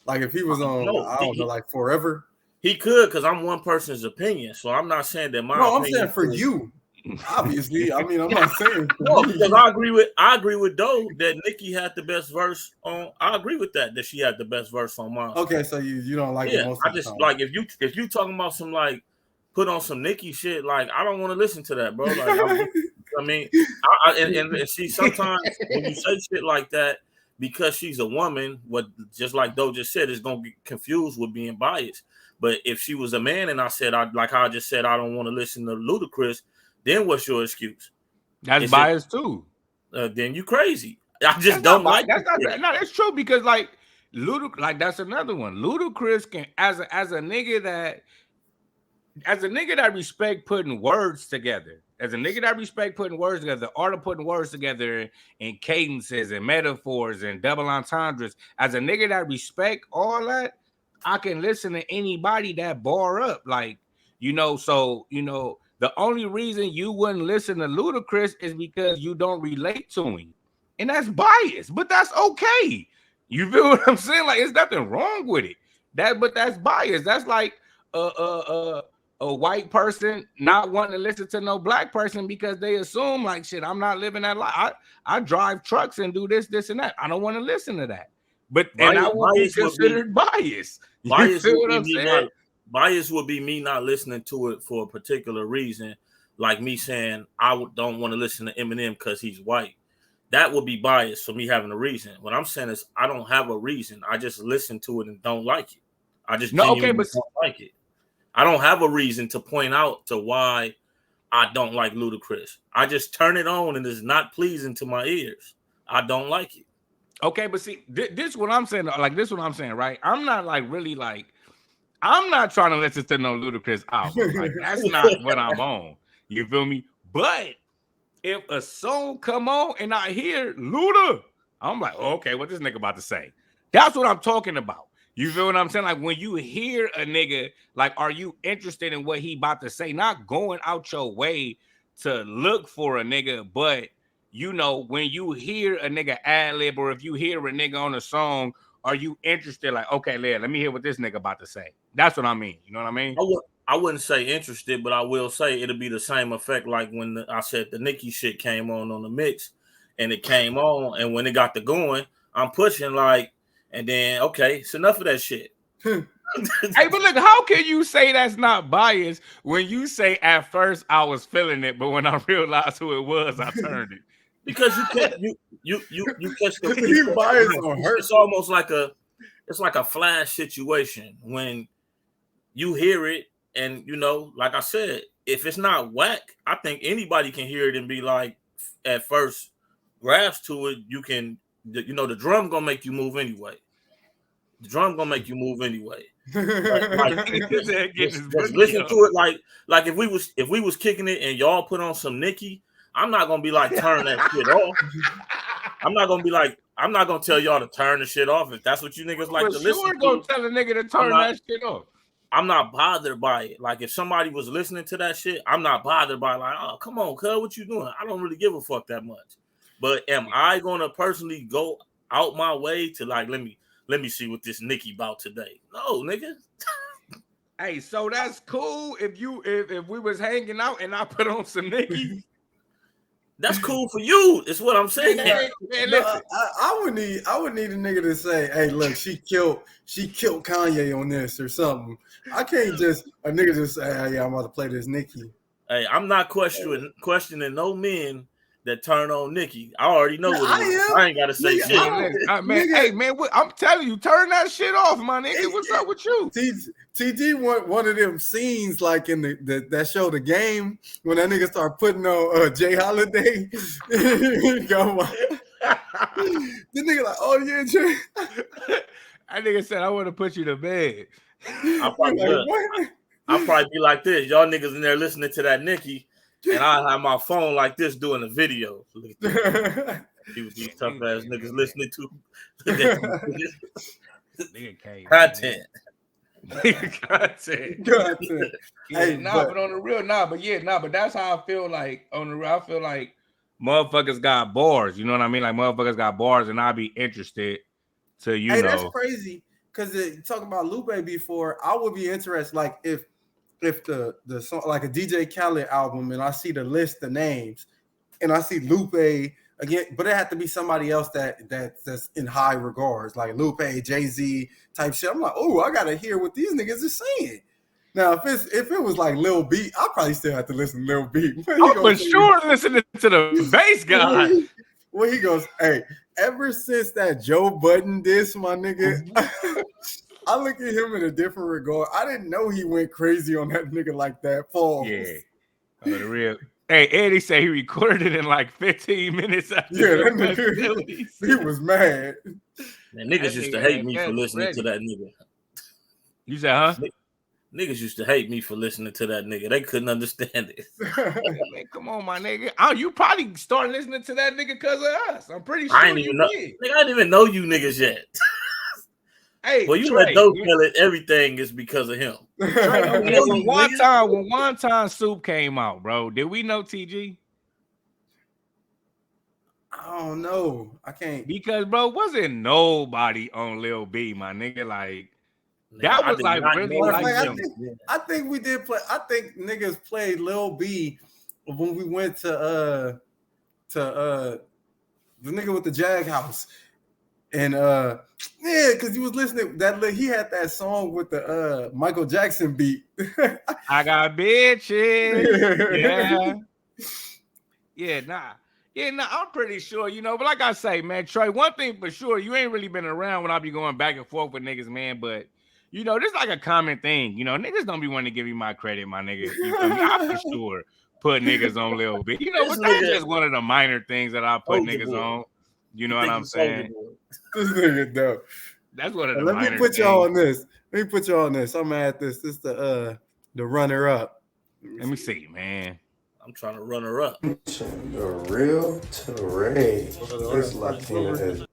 Like if he was on, I don't know, like Forever. He could, because I'm one person's opinion. So I'm not saying that my. No, I'm saying for you. Obviously, I mean, I'm not saying. No, because I agree with Doe that Nicki had the best verse on. I agree with that she had the best verse on Monster. Okay, so you don't like it most I of the just time. like if you talking about some like put on some Nicki shit, like I don't want to listen to that, bro. Like I mean, and see sometimes when you say shit like that because she's a woman, what just like Doe just said is gonna get confused with being biased. But if she was a man and I said like how I just said I don't want to listen to Ludacris. Then what's your excuse? That's biased too. Then you crazy. I just don't like that's not. No, that's true because like Ludacris, like that's another one. Ludacris can as a nigga that respect putting words together. As a nigga that respect putting words together, the art of putting words together in cadences and metaphors and double entendres. As a nigga that respect all that, I can listen to anybody that bar up. Like, you know, so you know. The only reason you wouldn't listen to Ludacris is because you don't relate to him. And that's biased, but that's okay. You feel what I'm saying? Like, there's nothing wrong with it. But that's bias. That's like a white person not wanting to listen to no black person because they assume like shit, I'm not living that life. I drive trucks and do this, and that. I don't want to listen to that. But and I will be considered biased. You feel what I'm saying? Bias would be me not listening to it for a particular reason, like me saying I don't want to listen to Eminem because he's white. That would be bias for me having a reason. What I'm saying is I don't have a reason. I just listen to it and don't like it. I just genuinely don't like it. I don't have a reason to point out to why I don't like Ludacris. I just turn it on and it's not pleasing to my ears. I don't like it. Okay, but see, this is what I'm saying. Like, this is what I'm saying, right? I'm not like really like, I'm not trying to listen to no Ludacris album. Like, that's not what I'm on. You feel me? But if a song come on and I hear Luda, I'm like, oh, okay, what this nigga about to say? That's what I'm talking about. You feel what I'm saying? Like, when you hear a nigga, like, are you interested in what he about to say? Not going out your way to look for a nigga, but you know, when you hear a nigga ad lib, or if you hear a nigga on a song, are you interested? Like, okay, let me hear what this nigga about to say. That's what I mean. You know what I mean? I wouldn't say interested, but I will say it'll be the same effect like when I said the Nicki shit came on the mix, and it came on, and when it got to going, I'm pushing like, and then okay, it's enough of that shit. Hey, but look, how can you say that's not biased when you say at first I was feeling it, but when I realized who it was, I turned it? Because you catch the he biased on her. It's almost like a flash situation when you hear it, and you know, like I said, if it's not whack, I think anybody can hear it and be like, at first grasp to it, you can, you know, the drum gonna make you move anyway. The drum gonna make you move anyway. Like, just listen to it. Like if we was kicking it and y'all put on some Nicki, I'm not gonna be like turn that shit off. I'm not gonna tell y'all to turn the shit off if that's what you niggas like to listen to. Gonna tell a nigga to turn that shit off. I'm not bothered by it. Like if somebody was listening to that shit, I'm not bothered by like, oh come on, cuz what you doing? I don't really give a fuck that much. But am I gonna personally go out my way to like let me see what this Nicki about today? No, nigga. Hey, so that's cool if we was hanging out and I put on some Nicki. That's cool for you. Is what I'm saying. Man, no, I would need a nigga to say, "Hey, look, she killed Kanye on this or something." I can't just a nigga just say, "Hey, yeah, I'm about to play this Nicki." Hey, I'm not questioning no men that turn on Nicki. I already know what it is. I ain't gotta say shit. Hey man, I'm telling you, turn that shit off, my nigga. What's up with you? TG one of them scenes like in that show The Game when that nigga start putting on Jay Holiday. The nigga like, oh yeah, Jay. That nigga said, I want to put you to bed. I'll probably be like this. Y'all niggas in there listening to that Nicki. And I have my phone like this doing a video. These tough ass niggas listening to content. Content. Hey, but on the real, but that's how I feel like on the real. I feel like motherfuckers got bars. You know what I mean? Like motherfuckers got bars, and I'd be interested to know. That's crazy because talking about Lupe before, I would be interested. Like if the song like a DJ Khaled album and I see the list of names and I see Lupe again, but it had to be somebody else that's in high regards, like Lupe, Jay-Z type shit. I'm like, oh, I gotta hear what these niggas are saying. Now, if it was like Lil B, I'll probably still have to listen to Lil B. I'm for sure listening to the bass guy. Well, he goes, hey, ever since that Joe Budden diss, my nigga, I look at him in a different regard. I didn't know he went crazy on that nigga like that. Pause. Yeah. On the real. Hey, Eddie said he recorded it in like 15 minutes after that nigga, he was mad. Man, niggas used to hate me for listening to that nigga. You said, huh? Niggas used to hate me for listening to that nigga. They couldn't understand it. Man, come on, my nigga. Oh, you probably started listening to that nigga because of us. I'm pretty sure I didn't even know. Nigga, I didn't even know you niggas yet. Hey, well, you let those tell it. Everything is because of him. When one time Soup came out, bro, did we know TG? I don't know. I can't because, bro, wasn't nobody on Lil B, my nigga. Like, That I was did like not really know like he them. was- I think we did play. I think niggas played Lil B when we went to the nigga with the Jag House. And yeah, because he was listening that he had that song with the Michael Jackson beat. I got bitches. Yeah. I'm pretty sure, but like I say, man, Trey, one thing for sure, you ain't really been around when I be going back and forth with niggas, man. But this like a common thing. Niggas don't be wanting to give you my credit, my nigga. You feel me? I for sure put niggas on Lil B. But that's just one of the minor things that I put niggas on. You know what I'm saying? This nigga dope. That's one of the Let me minor put things. y'all on this. Let me put y'all on this. I'm at this. This is the runner up. Let me see, man. I'm trying to run her up. The real Teray. This Latina is.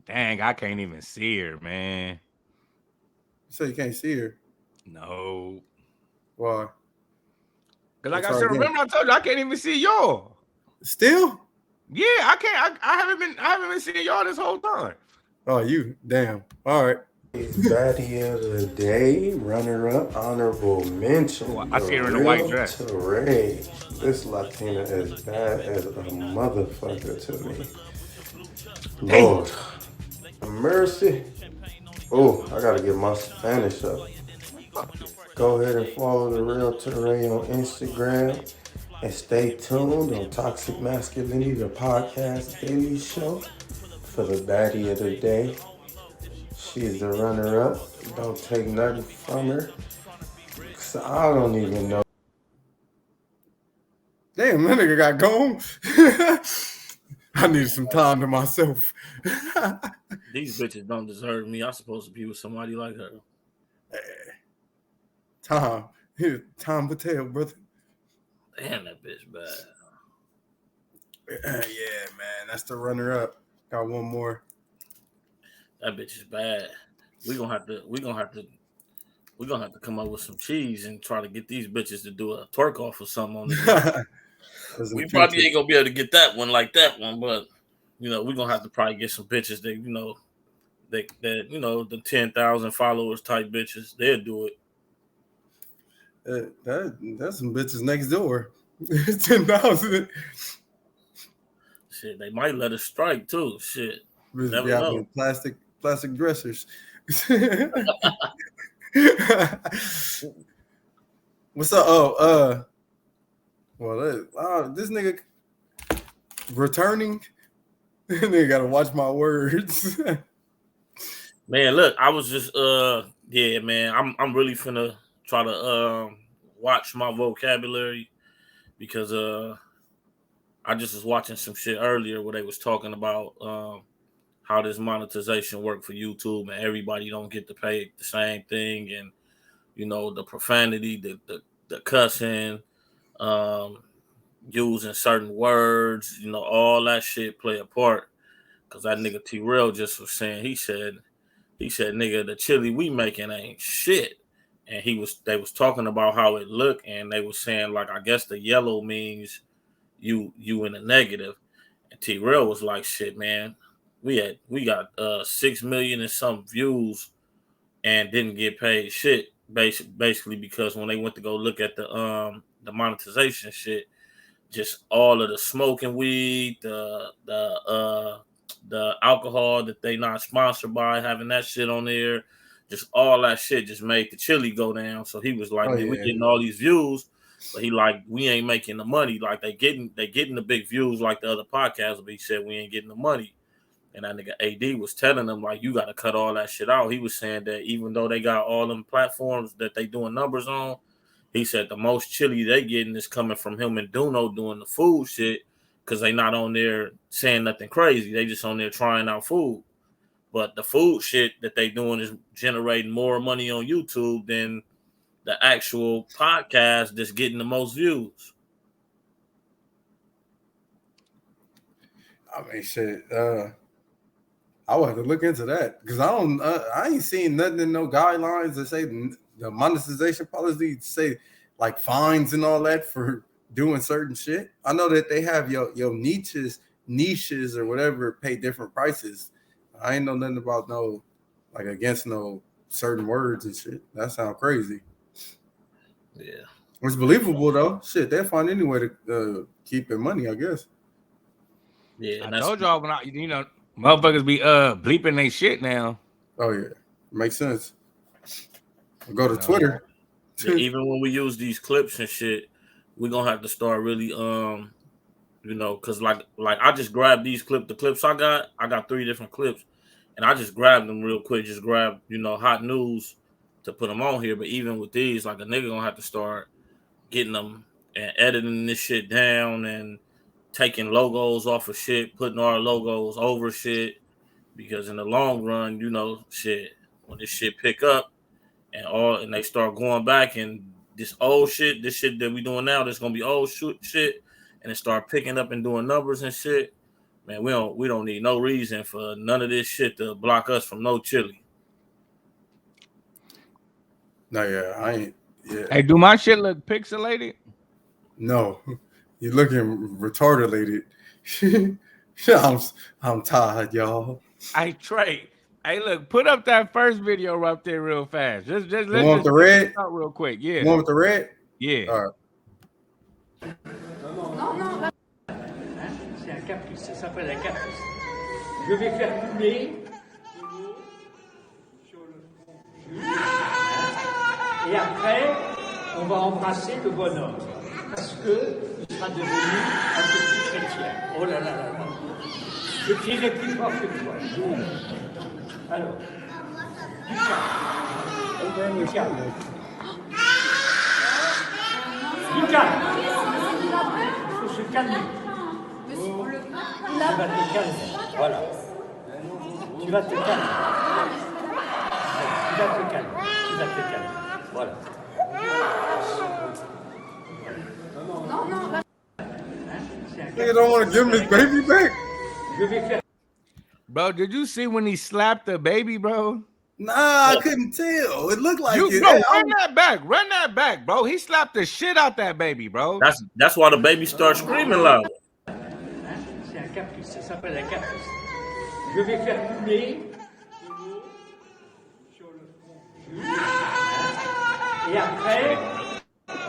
Dang, I can't even see her, man. So you can't see her. No. Why? Because like I said, remember I told you I can't even see y'all. Still? Yeah, I can't. I haven't been seeing y'all this whole time. Oh, you damn. All right. Baddie of the day, runner up, honorable mention. Oh, I see her in a white dress. Teray. This Latina is bad as a motherfucker to me. Lord, mercy. Oh, I gotta get my Spanish up. Go ahead and follow the real Teray on Instagram. And stay tuned on Toxic Masculinity, the podcast daily show for the baddie of the day. She is the runner-up. Don't take nothing from her. Cause I don't even know. Damn, that nigga got gone. I needed some time to myself. These bitches don't deserve me. I'm supposed to be with somebody like her. Tom Patel, brother. Damn, that bitch bad. Yeah, man, that's the runner-up. Got one more. That bitch is bad. We're gonna have to come up with some cheese and try to get these bitches to do a twerk off or something on this. We probably ain't gonna be able to get that one like that one, but we're gonna have to probably get some bitches that the 10,000 followers type bitches. They'll do it. That's some bitches next door. 10,000. Shit, they might let us strike too. Shit, never know. Plastic dressers. What's up? This nigga returning. Nigga gotta watch my words. Man, look, I was just yeah, man. I'm really finna try to watch my vocabulary because I just was watching some shit earlier where they was talking about how this monetization work for YouTube and everybody don't get to pay the same thing, and the profanity, the cussing, using certain words, all that shit play a part. Cause that nigga T-Rail just was saying, he said, nigga, the chili we making ain't shit. And they was talking about how it looked, and they was saying, like, I guess the yellow means you in a negative. And T-Rail was like, shit, man, we got 6 million and some views and didn't get paid shit, basically because when they went to go look at the monetization shit, just all of the smoking weed, the alcohol that they not sponsored by, having that shit on there, just all that shit just made the chili go down. So he was like, man, we getting all these views, but he like, we ain't making the money. Like they getting the big views like the other podcasts, but he said we ain't getting the money. And that nigga AD was telling them, like, you got to cut all that shit out. He was saying that even though they got all them platforms that they doing numbers on, he said the most chili they getting is coming from him and Duno doing the food shit because they not on there saying nothing crazy. They just on there trying out food. But the food shit that they doing is generating more money on YouTube than the actual podcast that's getting the most views. I mean, shit. I will have to look into that because I ain't seen nothing in no guidelines that say the monetization policy say like fines and all that for doing certain shit. I know that they have your niches or whatever pay different prices. I ain't know nothing about no like against no certain words and shit. That sounds crazy. Yeah. It's believable though. Shit, they'll find any way to keep their money, I guess. Yeah. I told y'all when motherfuckers be bleeping they shit now. Oh yeah, makes sense. Go to Twitter. Yeah, even when we use these clips and shit, we're gonna have to start really because like I just grabbed these the clips I got 3 different clips, and I just grabbed them real quick, just grabbed hot news to put them on here. But even with these, like a nigga gonna have to start getting them and editing this shit down and taking logos off of shit, putting our logos over shit, because in the long run, shit, when this shit pick up and they start going back and this old shit, this shit that we doing now, that's gonna be old shit, and it start picking up and doing numbers and shit. Man, we don't need no reason for none of this shit to block us from no chili. No, yeah, I ain't. Yeah. Hey, do my shit look pixelated? No, you're looking retarded. I'm tired, y'all. Hey, Trey. Hey, look, put up that first video up there real fast. Just let's one with the red out real quick. Yeah. One with the red? Yeah. All right. Non. C'est un caprice, ça s'appelle un caprice. Je vais faire couler sur le front. Et après, on va embrasser le bonhomme. Parce qu'il sera devenu un petit chrétien. Oh là là là là. Je tirerai plus fort que toi. Alors, du calme. Du calme. Du calme. Il faut se calmer. Tu vas te calmer. Voilà. Tu vas te calmer. Tu vas te calmer. Tu vas te calmer. Voilà. Nigga don't want to give him his baby back. Je vais faire. Bro, did you see when he slapped the baby, bro? Nah, I couldn't tell. It looked like it. Bro, run that back, bro. He slapped the shit out that baby, bro. That's why the baby starts screaming loud. C'est un caprice, ça s'appelle un caprice. Je vais faire couler de l'eau sur le front. Et après,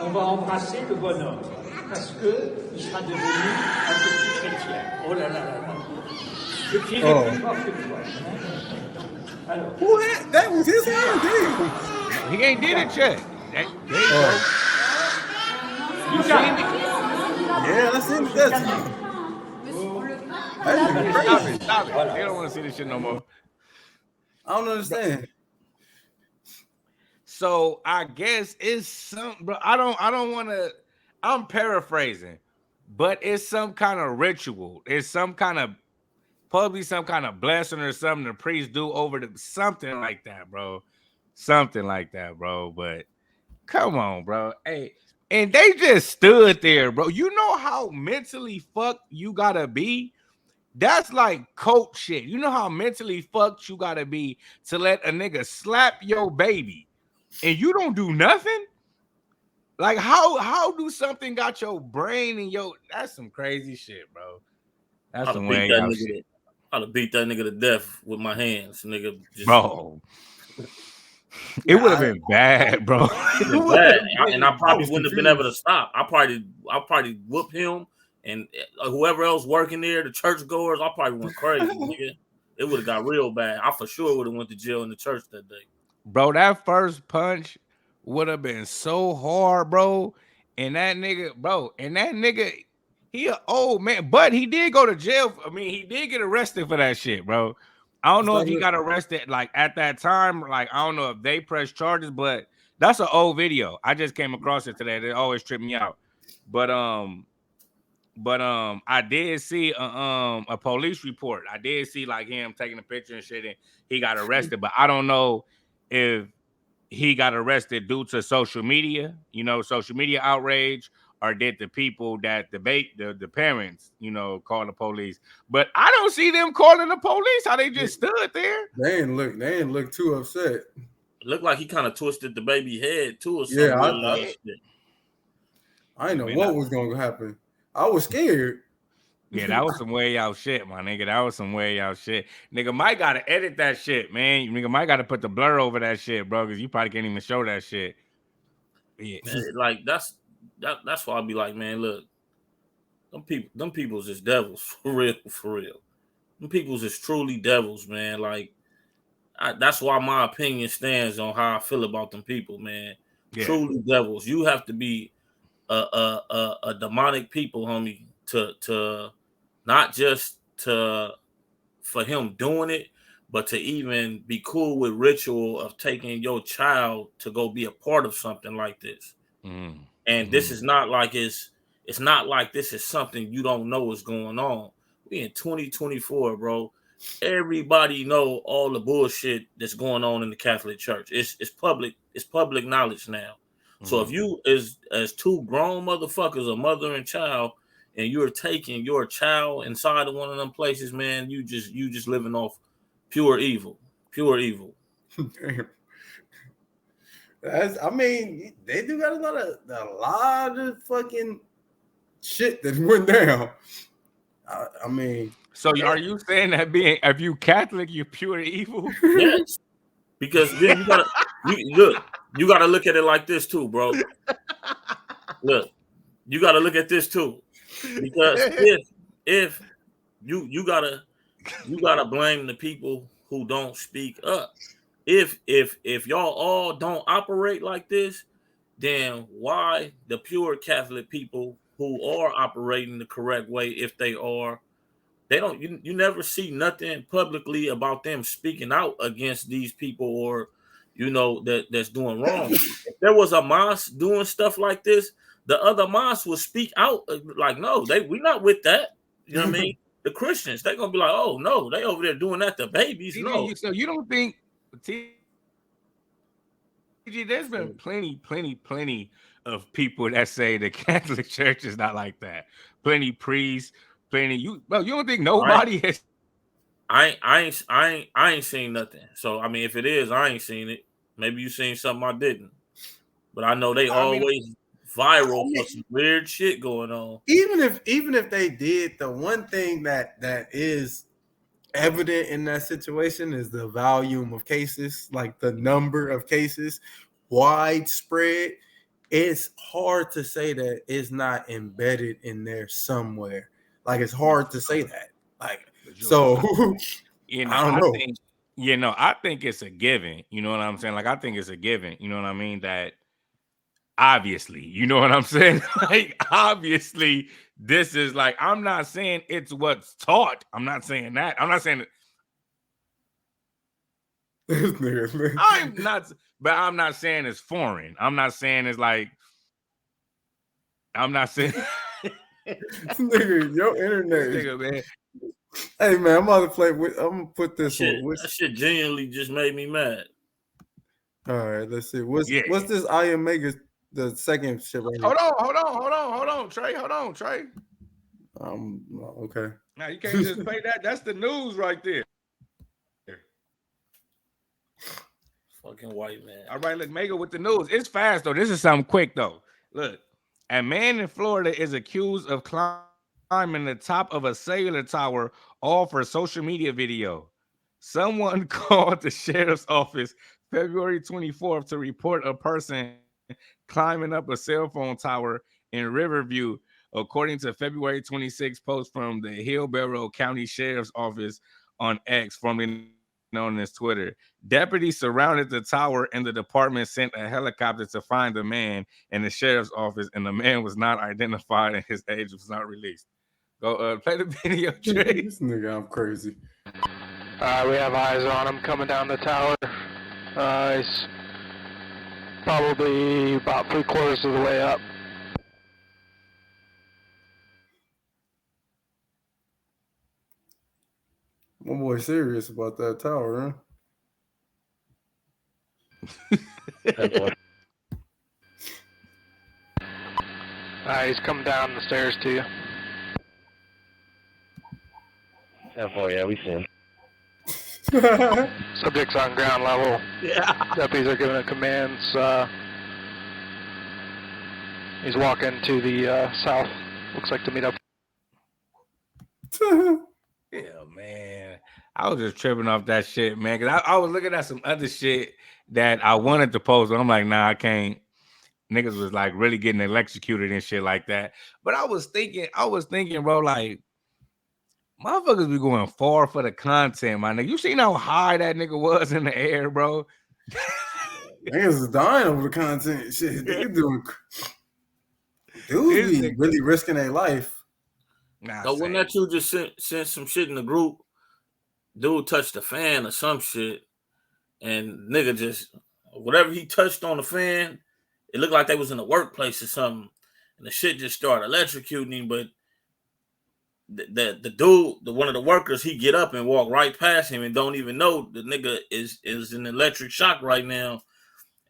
on va embrasser le bonhomme. Parce qu'il sera devenu un petit chrétien. Oh là là là là. Je tirerai plus fort que toi. Alors. That was his hand, damn. He ain't did it yet. There you go. You seen it? Yeah, I seen that. Stop it. They don't want to see this shit no more. I don't understand. So I guess it's some, bro. I don't want to. I'm paraphrasing, but it's some kind of ritual. It's some kind of probably some kind of blessing or something the priest do over something like that, bro. Something like that, bro. But come on, bro. Hey, and they just stood there, bro. You know how mentally fucked you gotta be? That's like coach shit. You know how mentally fucked you gotta be to let a nigga slap your baby and you don't do nothing? Like how do something got your brain and that's some crazy shit, bro. That's some way out shit. I'd have beat that nigga to death with my hands, nigga. Bro. It would have been bad, bro. Bad. And I probably wouldn't have been able to stop. I probably whoop him and whoever else working there, the churchgoers, I probably went crazy, nigga. It would have got real bad. I for sure would have went to jail in the church that day. Bro, that first punch would have been so hard, bro. And that nigga, he an old man, but he did go to jail. I mean, he did get arrested for that shit, bro. I don't know if he got arrested like at that time. Like, I don't know if they pressed charges, but that's an old video. I just came across it today. They always trip me out. But I did see a police report. I did see like him taking a picture and shit, and he got arrested. But I don't know if he got arrested due to social media, social media outrage, or did the people that debate the parents, call the police? But I don't see them calling the police. How they just stood there. They ain't look too upset. It looked like he kind of twisted the baby head too, or something. Yeah, I didn't know what was gonna happen. I was scared. Yeah, that was some way out shit, my nigga. That was some way out shit. Nigga Mike gotta edit that shit, man. Nigga Mike gotta put the blur over that shit, bro, because you probably can't even show that shit. Yeah. Man, like that's why I be like, man, look, them people's is devils for real, for real. Them people's is truly devils, man. Like that's why my opinion stands on how I feel about them people, man. Yeah. Truly devils. You have to be a demonic people, homie, to not just for him doing it, but to even be cool with ritual of taking your child to go be a part of something like this. And this is not like it's not like this is something you don't know is going on. We in 2024, bro. Everybody know all the bullshit that's going on in the Catholic Church. It's public knowledge now. So if you as two grown motherfuckers, a mother and child, and you're taking your child inside of one of them places, man, you just living off pure evil. I mean, they do got a lot of fucking shit that went down. I mean, so are you saying that if you Catholic, you're pure evil? Yes, because then you gotta look at it like this too, bro. Look, you gotta look at this too, because if you gotta blame the people who don't speak up. If y'all all don't operate like this, then why the pure Catholic people who are operating the correct way, if they don't, you never see nothing publicly about them speaking out against these people or, that's doing wrong. If there was a mosque doing stuff like this, the other mosques would speak out like, no, we not with that. You know what I mean? The Christians, they're gonna be like, oh no, they over there doing that to babies. No. So you don't think there's been plenty of people that say the Catholic Church is not like that. Plenty priests, you don't think nobody has. I ain't seen nothing. So I mean, if it is, I ain't seen it. Maybe you seen something I didn't. But I know they always viral for some weird shit going on. Even if they did, the one thing that is evident in that situation is the volume of cases, like the number of cases, widespread. It's hard to say that it's not embedded in there somewhere. Like, it's hard to say that. Like, so I don't know. I think it's a given. You know what I'm saying? Like, I think it's a given. You know what I mean? That obviously, you know what I'm saying? Like, obviously, this is like, I'm not saying it's what's taught. I'm not saying that. I'm not saying I'm not saying it's foreign. I'm not saying it's like, I'm not saying nigga, your internet, nigga, man. Hey man, I'm about to play with. I'm gonna put this one. That shit genuinely just made me mad. All right, let's see. What's this I Omega? The second shit right here. Hold on, Trey. Hold on, Trey. Okay. Now you can't just play that. That's the news right there. Fucking white man. All right, look, Mega with the news. It's fast though. This is something quick though. Look, a man in Florida is accused of climbing the top of a cellular tower, all for social media video. Someone called the sheriff's office February 24th to report a person climbing up a cell phone tower in Riverview, according to February 26th post from the Hillsborough County Sheriff's Office on X, formerly known as Twitter. Deputies surrounded the tower and the department sent a helicopter to find the man in the sheriff's office, and the man was not identified and his age was not released. Go play the video, Trey. This nigga, I'm crazy. We have eyes on him coming down the tower. He's probably about 3/4 of the way up. My boy serious about that tower, huh? He's coming down the stairs to you. Yeah, we see him. Subject's on ground level. Yeah. Deputies are giving commands. He's walking to the south. Looks like to meet up. Yeah, man. I was just tripping off that shit, man. Because I was looking at some other shit that I wanted to post, and I'm like, nah, I can't. Niggas was like really getting electrocuted and shit like that. But I was thinking, bro, like, motherfuckers be going far for the content, my nigga. You seen how high that nigga was in the air, bro? Niggas is dying over the content. Shit, niggas doing. Dudes be really risking their life. So when that dude just sent some shit in the group, dude touched the fan or some shit, and nigga just whatever he touched on the fan, it looked like they was in the workplace or something, and the shit just started electrocuting him. But the dude, one of the workers, he get up and walk right past him and don't even know the nigga is in electric shock right now.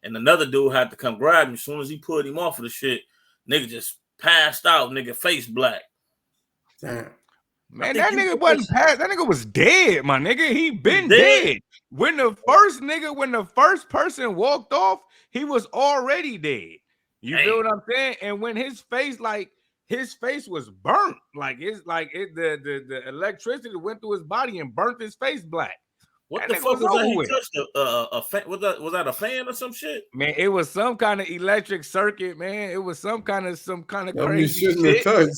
And another dude had to come grab him. As soon as he pulled him off of the shit, nigga just passed out, nigga face black. Damn. Man, that nigga wasn't passed. That nigga was dead, my nigga. He been dead. When the first person walked off, he was already dead. You feel what I'm saying? And when his face was burnt, the electricity went through his body and burnt his face black. What the fuck was that? He touched a fan. Was that a fan or some shit? Man, it was some kind of electric circuit, man. It was some kind of crazy shit. You didn't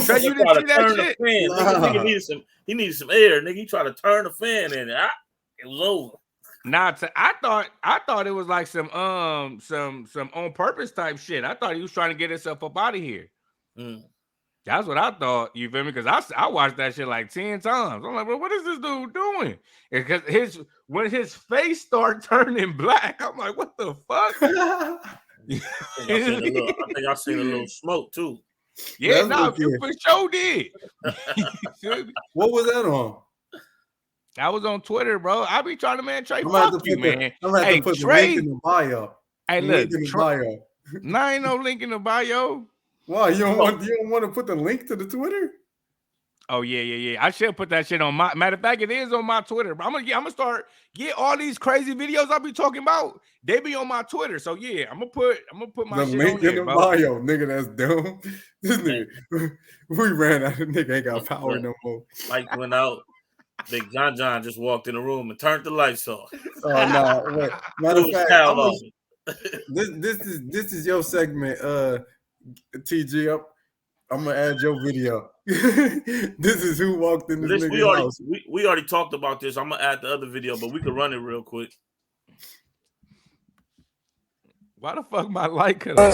see that shit? Nigga, he needed some air, nigga. He tried to turn the fan in. It was over. I thought it was like some on purpose type shit. I thought he was trying to get himself up out of here. That's what I thought. You feel me? Because I watched that shit like 10 times. I'm like, bro, what is this dude doing? Because when his face started turning black, I'm like, what the fuck? I think I seen a little smoke too. Yeah, you for sure did. What was that on? That was on Twitter, bro. I be trying to, man, Trey, I'm fuck you, man. I'm going to have to put Trey, the link in the bio. Hey, look, bio. Nah, ain't no link in the bio. Why? You don't want to put the link to the Twitter? Oh, yeah. I should put that shit on my. Matter of fact, it is on my Twitter. But I'm gonna start get all these crazy videos I be talking about. They be on my Twitter. So yeah, I'm gonna put my the shit link on there, in the bro. bio, nigga. That's dumb. This nigga, we ran out of nigga. Ain't got power no more. Lights went out. Big John just walked in the room and turned the lights off. Oh no! Wait. Matter of fact, this is your segment, TG. I'm gonna add your video. This is who walked in this nigga's house. We already talked about this. I'm gonna add the other video, but we can run it real quick. Why the fuck my light cut Man,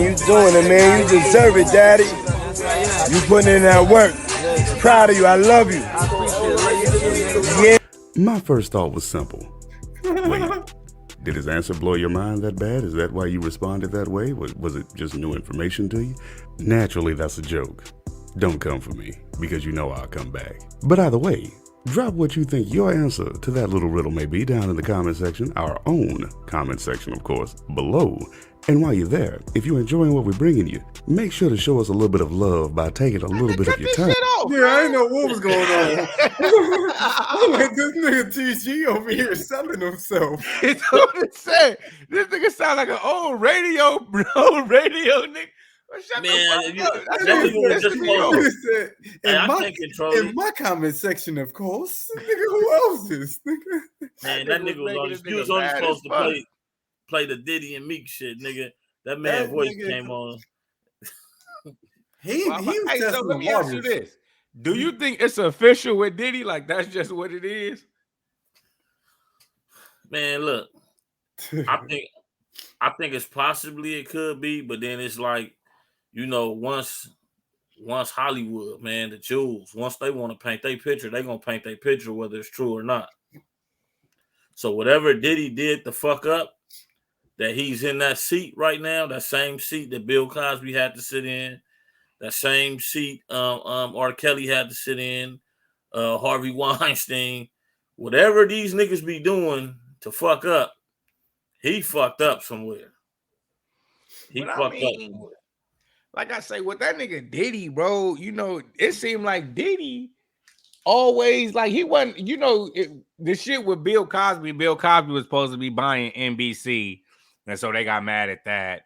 you doing it, man. You deserve it, daddy. You putting in that work. Proud of you. I love you. Yeah. My first thought was simple. Wait. Did his answer blow your mind that bad? Is that why you responded that way? Was it just new information to you? Naturally, that's a joke. Don't come for me, because you know I'll come back. But either way, drop what you think your answer to that little riddle may be down in the comment section, our own comment section, of course, below. And while you're there, if you're enjoying what we're bringing you, make sure to show us a little bit of love by taking a little bit of your time. Yeah, I didn't know what was going on. I'm like, this nigga TG over here selling himself. It's what it said. This nigga sound like an old radio nigga. In my comment section, of course. Nigga, who else is? Man, that nigga was only supposed to play the Diddy and Meek shit, nigga. That man voice came on. He was so let me ask you this. Do you think it's official with Diddy? Like that's just what it is? Man, look. I think it's possibly it could be, but then it's like, you know, once Hollywood, man, the jewels, once they want to paint their picture, they're gonna paint their picture whether it's true or not. So whatever Diddy did to fuck up, that he's in that seat right now, that same seat that Bill Cosby had to sit in, that same seat R. Kelly had to sit in, Harvey Weinstein, whatever these niggas be doing to fuck up, he fucked up somewhere. He fucked up somewhere. Like I say, with that nigga Diddy, bro, you know, it seemed like Diddy always, like he wasn't, you know, the shit with Bill Cosby was supposed to be buying NBC, and so they got mad at that.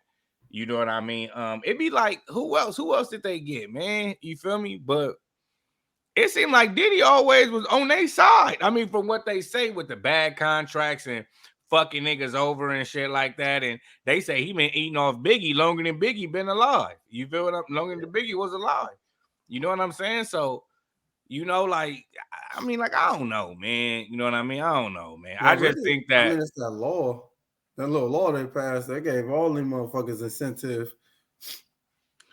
You know what I mean? It'd be like, who else? Who else did they get, man? You feel me? But it seemed like Diddy always was on their side. I mean, from what they say with the bad contracts and fucking niggas over and shit like that. And they say he been eating off Biggie longer than Biggie been alive. You feel what I'm longer than Biggie was alive. You know what I'm saying? So, you know, like, I mean, like, I don't know, man. You know what I mean? I don't know, man. I just think that. I mean, it's that law. That little law they passed, they gave all them motherfuckers incentive.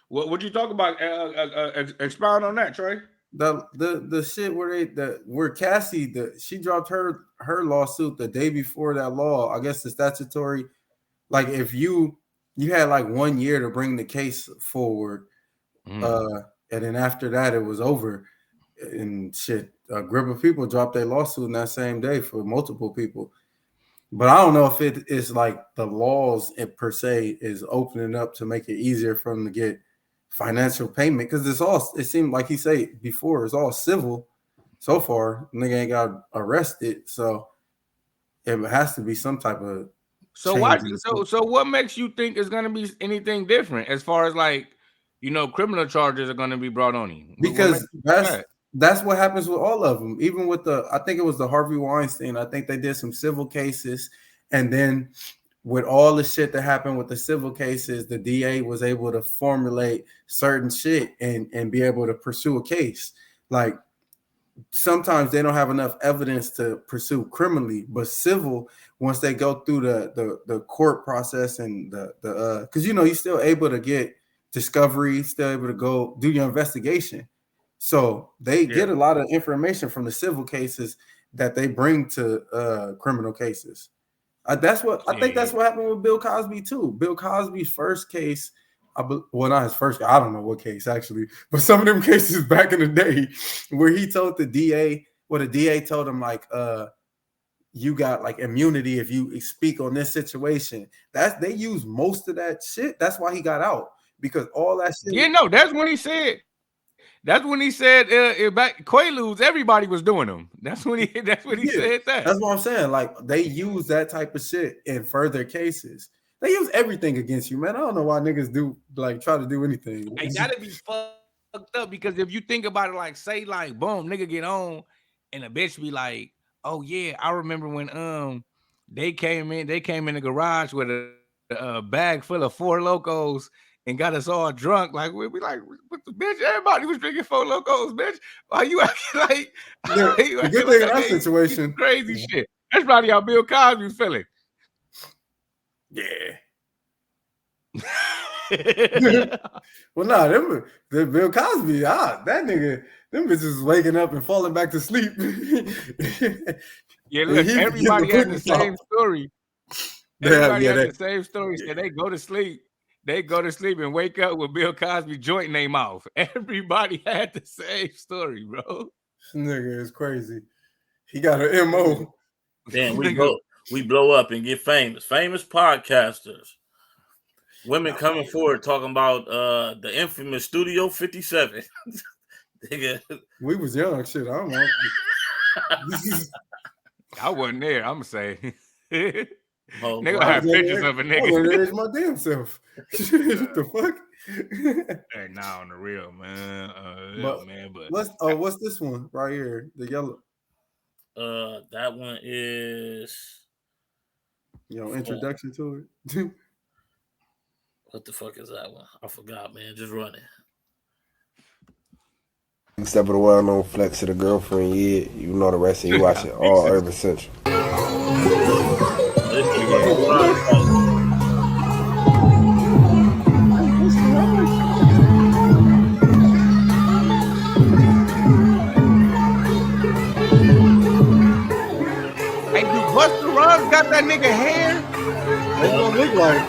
What would you talk about? Expound on that, Trey. The shit where Cassie she dropped her lawsuit the day before that law. I guess the statutory, like if you had like 1 year to bring the case forward, and then after that it was over, and shit, a group of people dropped their lawsuit in that same day for multiple people. But I don't know if it is like the laws per se is opening up to make it easier for them to get financial payment, because it seemed like he said before, it's all civil so far. Nigga ain't got arrested, so it has to be some type of. So what makes you think is gonna be anything different as far as like, you know, criminal charges are gonna be brought on him? Because that's what happens with all of them. Even with I think it was the Harvey Weinstein. I think they did some civil cases, and then with all the shit that happened with the civil cases, the DA was able to formulate certain shit and be able to pursue a case. Like sometimes they don't have enough evidence to pursue criminally, but civil, once they go through the court process and because you know you're still able to get discovery, still able to go do your investigation. So they get a lot of information from the civil cases that they bring to criminal cases. I think that's what happened with Bill Cosby too. Bill Cosby's first case, well, not his first. I don't know what case actually, but some of them cases back in the day where he told the DA, the DA told him like, you got like immunity if you speak on this situation. They use most of that shit. That's why he got out, because all that shit. Yeah, no, that's when he said. That's when he said back Quaaludes, everybody was doing them. That's when he said that. That's what I'm saying. Like they use that type of shit in further cases. They use everything against you, man. I don't know why niggas do like try to do anything. Hey, that'd be fucked up, because if you think about it, like say like boom, nigga get on and a bitch be like, oh yeah, I remember when they came in the garage with a bag full of Four Locos and got us all drunk. Like we'd be like, what the bitch? Everybody was drinking Four Locos, bitch. Why you acting like? The good thing in that situation, crazy shit. That's probably how Bill Cosby feeling. Yeah. Well, nah, the Bill Cosby, that nigga, them bitches waking up and falling back to sleep. Yeah, look, everybody had the same story. Everybody had the same story. So they go to sleep. They go to sleep and wake up with Bill Cosby joint in their mouth. Everybody had the same story, bro. This nigga is crazy. He got an MO. Damn, we blow up and get famous. Famous podcasters. Women coming forward talking about the infamous Studio 57. We was young, shit. I don't know. I wasn't there. I'm gonna say. Oh, they gonna have pictures of a nigga. There's my damn self. What the fuck? Hey, nah, on the real, man. But what's this one right here? The yellow. That one is introduction to it. What the fuck is that one? I forgot, man. Just run it. Except for the well-known flex of the girlfriend, yeah, you know the rest of you watching all Urban Central. Hey, do Busta Rhymes got that nigga hair? That's what it look like.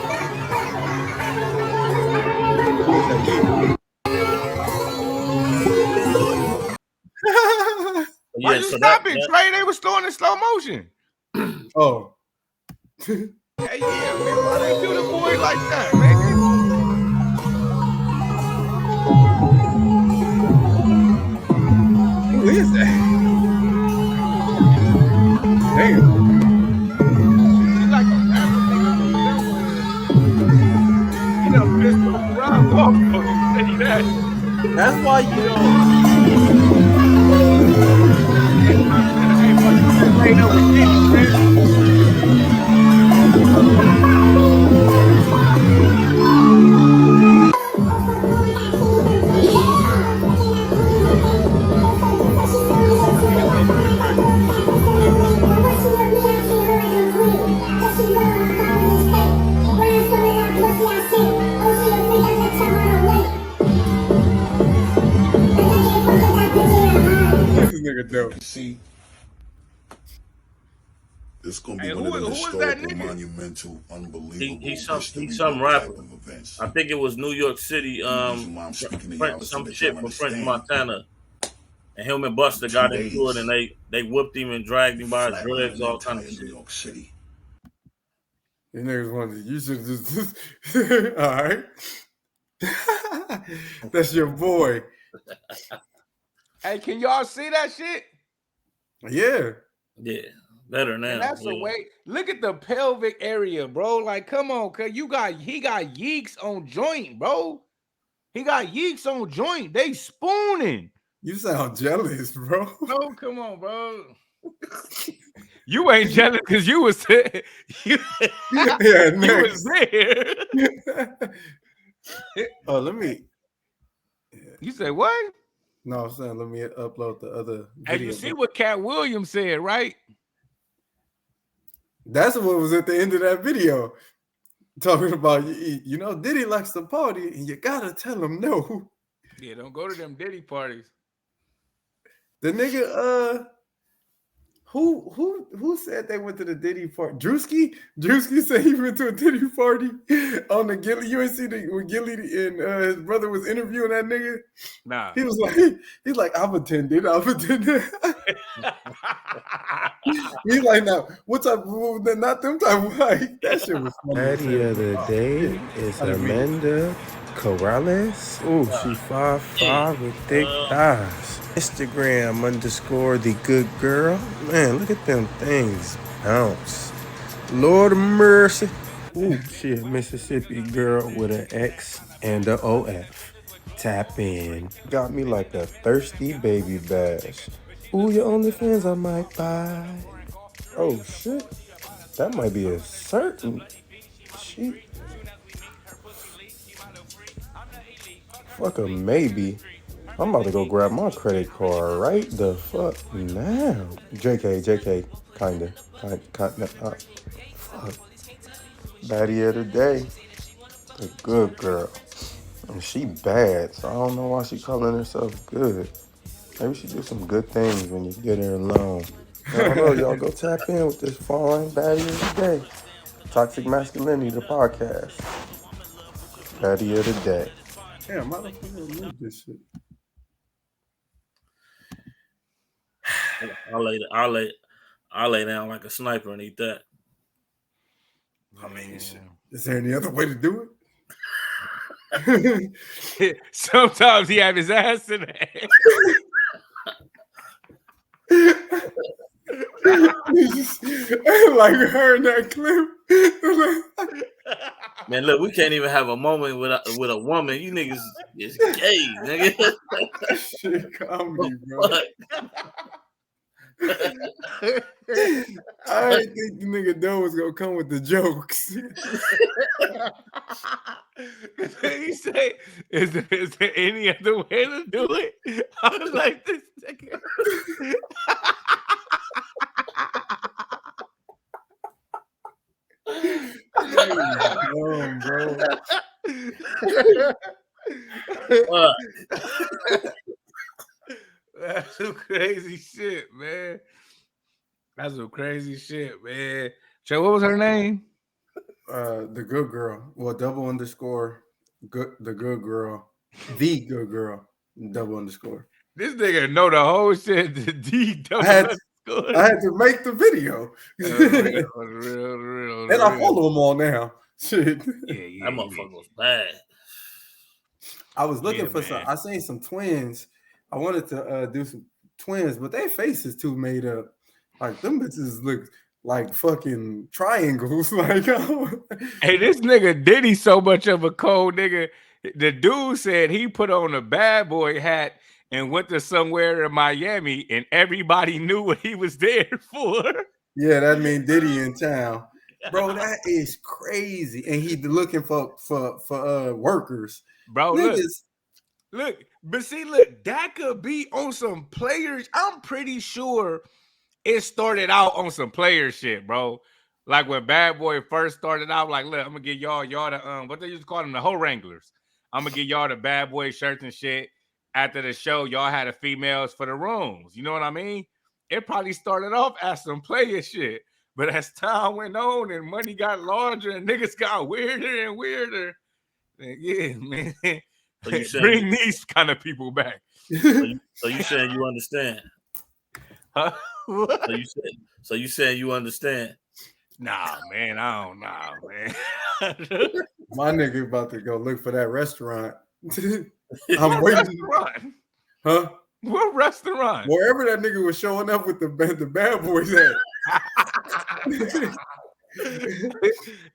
Why you stopping, Trey? They was still in slow motion. Oh. Hey, yeah, man. Why they do the boy like that, man? Who is that? Damn. He's like a rapper, nigga. You know, That's why you this nigga dope. See, it's gonna be Hey, one of them who is that historical, nigga? monumental, unbelievable, He's history some type rapper. of events. I think it was New York City. The reason why I'm speaking to y'all is so Some that shit y'all from French understand. Montana. And him and Buster 2 got into it, and days, they whipped him and dragged him by his flatlined dreads, the all kind of entire New shit. York City. You niggas wanted you should just all right. That's your boy. Hey, can y'all see that shit? Yeah. Yeah, better now. And that's yeah. a way. Look at the pelvic area, bro. Like, come on, cause he got yeeks on joint, bro. He got yeeks on joint. They spooning. You sound jealous, bro. No, come on, bro. You ain't jealous because you was there. You was there. Oh, let me. You say what? No, I'm saying let me upload the other Hey, video. you see what Cat Williams said, right? That's what was at the end of that video. Talking about, you know, Diddy likes to party and you gotta tell him no. Yeah, don't go to them Diddy parties. The nigga, who said they went to the Diddy party? Drewski said he went to a Diddy party on the Gilly. You ain't see when Gilly and his brother was interviewing that nigga? Nah. He's like, I've attended. He's like, now, what type of, not them type of, like, that shit was funny. That the other day is Amanda Corrales. Ooh, she 5'5" with thick thighs. Instagram _ the good girl. Man, look at them things bounce. Lord of mercy. Ooh, she a Mississippi girl with an X and a OF. Tap in. Got me like a thirsty baby bash. Ooh, your OnlyFans I might buy. Oh shit. That might be a certain shit. Fuck a maybe. I'm about to go grab my credit card right the fuck now. JK, kinda. Fuck. Baddie of the day. A good girl. And she bad, so I don't know why she calling herself good. Maybe she do some good things when you get her alone. I don't know, y'all go tap in with this fine baddie of the day. Toxic Masculinity, the podcast. Baddie of the day. Damn, how the fuck did I move this shit? I'll lay down like a sniper and eat that. I mean, shit. Is there any other way to do it? Sometimes he have his ass in there. Like her in that clip. Man, look, we can't even have a moment with a woman. You niggas is gay, nigga. Shit, comedy, bro. I didn't think the nigga Doe was gonna come with the jokes. He say, is there any other way to do it? I was like, this nigga. Bro. That's some crazy shit, man. That's some crazy shit, man. So what was her name? The good girl. Well, _, good, the good girl. The good girl. _. This nigga know the whole shit. The D I had to make the video. real. And I follow them all now. Shit. Yeah. That motherfucker was bad. I was looking for some. I seen some twins. I wanted to do some twins, but their faces too made up. Like them bitches look like fucking triangles. Like, hey, this nigga Diddy so much of a cold nigga. the dude said he put on a bad boy hat and went to somewhere in Miami, and everybody knew what he was there for. Yeah, that mean Diddy in town, bro. That is crazy, and he looking for workers, bro. Niggas. Look, but see, look, that could be on some players. I'm pretty sure it started out on some player shit, bro. Like when Bad Boy first started out, like, look, I'm gonna give y'all the what they used to call them, the hoe wranglers. I'm gonna give y'all the Bad Boy shirts and shit. After the show, y'all had the females for the rooms. You know what I mean? It probably started off as some player shit, but as time went on and money got larger and niggas got weirder and weirder, yeah, man. So you saying bring these kind of people back. So you saying you understand? Huh? What? So you saying you understand? Nah, man, I don't know, man. My nigga about to go look for that restaurant. I'm waiting. Restaurant? Huh? What restaurant? Wherever that nigga was showing up with the bad boys at.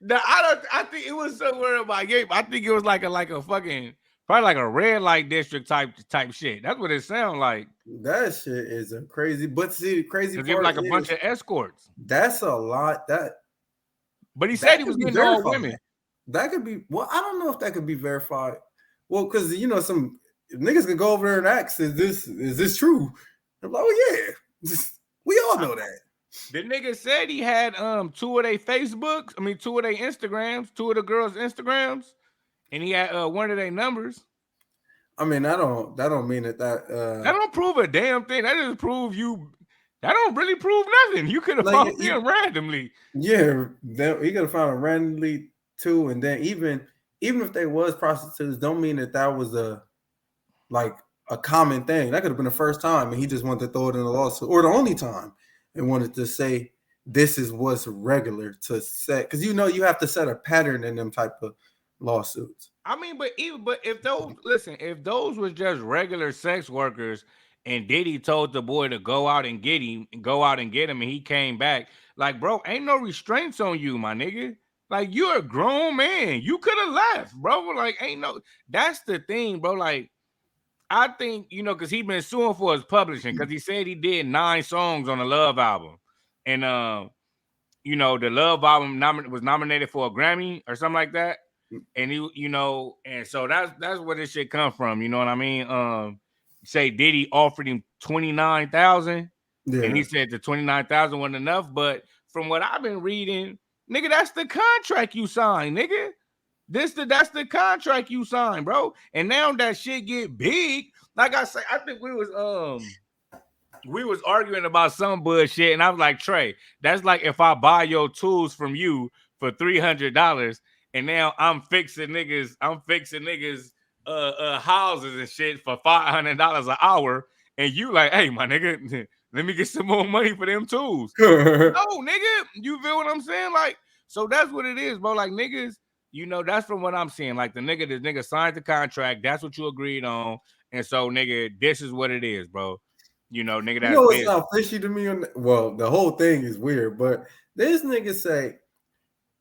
No, I think it was somewhere in my game. I think it was like a fucking probably like a red light district type shit. That's what it sounds like. That shit is a crazy, but see, the crazy part like a bunch of escorts. That's a lot. But he said he was getting all women. That could be. Well, I don't know if that could be verified. Well, because some niggas can go over there and ask, "Is this true?" I'm like, "Oh yeah, we all know that." The nigga said he had 2 of their Facebooks. I mean, 2 of their Instagrams, 2 of the girls' Instagrams, and he had 1 of their numbers. I mean, that don't mean that don't prove a damn thing. That doesn't prove you. That don't really prove nothing. You could have found him randomly. Yeah, you could have found him randomly too, and then even if they was prostitutes, don't mean that was a common thing. That could have been the first time, and he just wanted to throw it in a lawsuit, or the only time, and wanted to say this is what's regular to set, because you have to set a pattern in them type of lawsuits. I mean, but if those was just regular sex workers, and Diddy told the boy to go out and get him, and he came back, like, bro, ain't no restraints on you, my nigga. Like, you're a grown man. You could have left, bro. Like, ain't no. That's the thing, bro. Like, I think, because he been suing for his publishing, because he said he did 9 songs on the Love album, and the Love album was nominated for a Grammy or something like that. And and so that's where this shit come from. You know what I mean? Say Diddy offered him $29,000, and he said the $29,000 wasn't enough. But from what I've been reading, nigga, that's the contract you signed, nigga. That's the contract you signed, bro. And now that shit get big, like I say, I think we was arguing about some bullshit, and I was like, Trey, that's like if I buy your tools from you for $300. And now I'm fixing niggas houses and shit for $500 an hour. And you like, hey, my nigga, let me get some more money for them tools. No, nigga, you feel what I'm saying? Like, so that's what it is, bro. Like, niggas, that's from what I'm seeing. Like, this nigga signed the contract. That's what you agreed on. And so, nigga, this is what it is, bro. Nigga, that's it's not fishy to me. Well, the whole thing is weird, but this nigga say,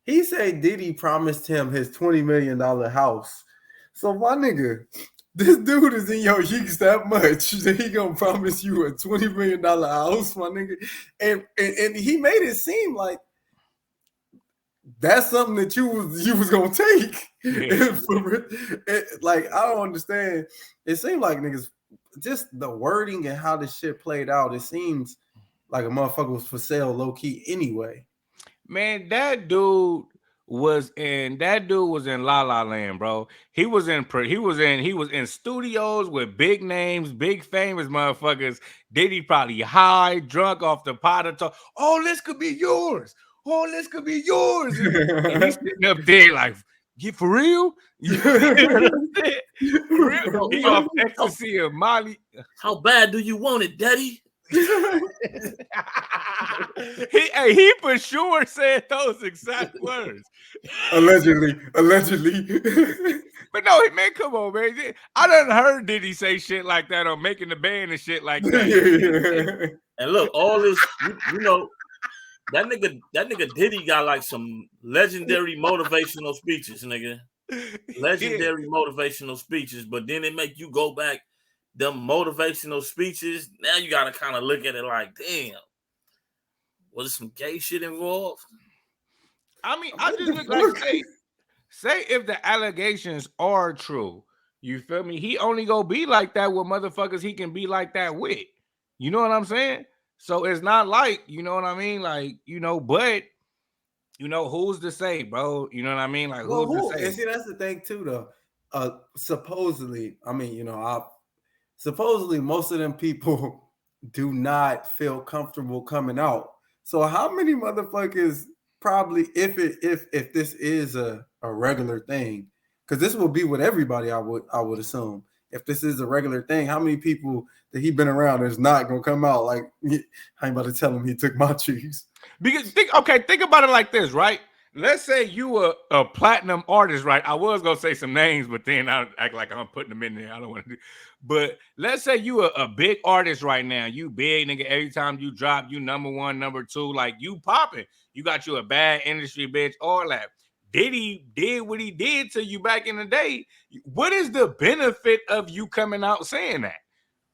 he said Diddy promised him his $20 million house. So my nigga, this dude is in your yeeks that much that he gonna promise you a $20 million house, my nigga. And he made it seem like that's something that you was gonna take. Yeah. Like, I don't understand. It seemed like niggas, just the wording and how this shit played out, it seems like a motherfucker was for sale low key anyway. Man, that dude was in La La Land, bro. He was in studios with big names, big famous motherfuckers. Diddy probably high, drunk off the pot of talk. Oh, this could be yours. Oh, this could be yours. And he's sitting up there like, get for real? For real? He off ecstasy of Molly. How bad do you want it, Daddy? he for sure said those exact words. Allegedly. But no, man, come on, man. I done heard Diddy say shit like that on Making the Band and shit like that. And look, all this, that nigga Diddy got like some legendary motivational speeches, nigga. legendary motivational speeches, but then they make you go back them motivational speeches. Now you got to kind of look at it like, damn, was there some gay shit involved? I mean, I just look like say if the allegations are true, you feel me? He only gonna be like that with motherfuckers he can be like that with. You know what I'm saying? So it's not like, you know what I mean? Like, you know, but you know, who's to say, bro? You know what I mean? Like, Well, who's to say? and see, that's the thing too, though. Supposedly, I mean, you know, supposedly most of them people do not feel comfortable coming out. So how many motherfuckers probably, if this is a regular thing, because this will be with everybody, I would assume. If this is a regular thing, how many people that he been around is not gonna come out like, I ain't about to tell him he took my cheese? Because think about it like this, right? Let's say you were a platinum artist, right? I was gonna say some names, but then I act like I'm putting them in there. I don't want to do. But let's say you are a big artist right now. You big, nigga. Every time you drop, you number one, number two, like you popping. You got you a bad industry, bitch. All that. Diddy did what he did to you back in the day. What is the benefit of you coming out saying that?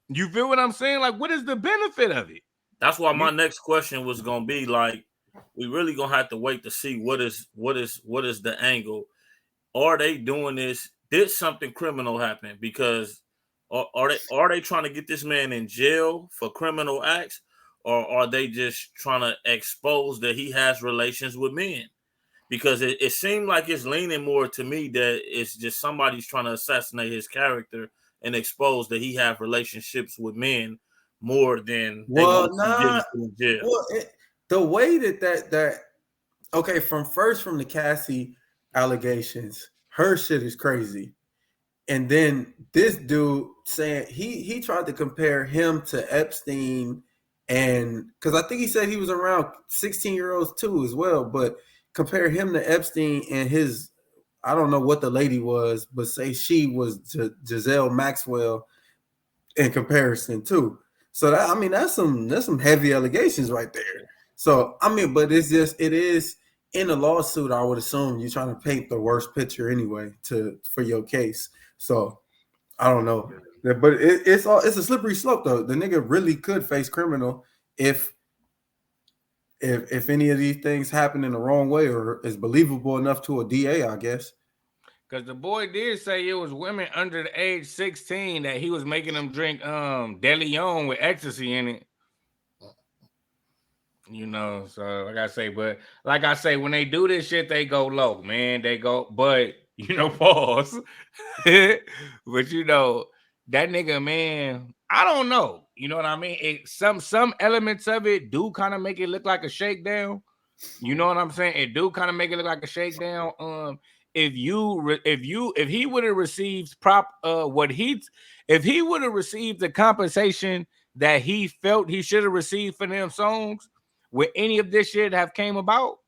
You feel what I'm saying? Like, what is the benefit of it? That's why my next question was gonna be like, we really gonna have to wait to see what is the angle. Are they doing this? Did something criminal happen? Because are they trying to get this man in jail for criminal acts, or are they just trying to expose that he has relations with men? Because it seemed like it's leaning more to me that it's just somebody's trying to assassinate his character and expose that he have relationships with men more than they want to get in jail. Well, the way that okay, from the Cassie allegations, her shit is crazy. And then this dude saying he tried to compare him to Epstein, and because I think he said he was around 16-year-olds too as well, but compare him to Epstein and his, I don't know what the lady was, but say she was Giselle Maxwell in comparison too. So that, I mean, that's some heavy allegations right there. So I mean, but it is in a lawsuit. I would assume you're trying to paint the worst picture anyway for your case. So I don't know, but it's a slippery slope though. The nigga really could face criminal if any of these things happen in the wrong way or is believable enough to a DA, I guess. Because the boy did say it was women under the age 16 that he was making them drink De Leon with ecstasy in it. You know, so like I say, when they do this shit, they go low, man. They go, but you know, pause. But you know, that nigga, man, I don't know. You know what I mean? Some elements of it do kind of make it look like a shakedown. You know what I'm saying? It do kind of make it look like a shakedown. If he would have received if he would have received the compensation that he felt he should have received for them songs, would any of this shit have came about?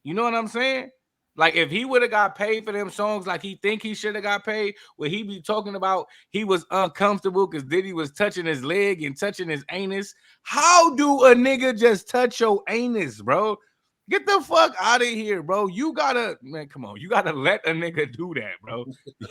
You know what I'm saying? Like if he would have got paid for them songs like he think he should have got paid, would he be talking about he was uncomfortable because Diddy was touching his leg and touching his anus? How do a nigga just touch your anus, bro? Get the fuck out of here, bro. You gotta, man, come on. You gotta let a nigga do that, bro.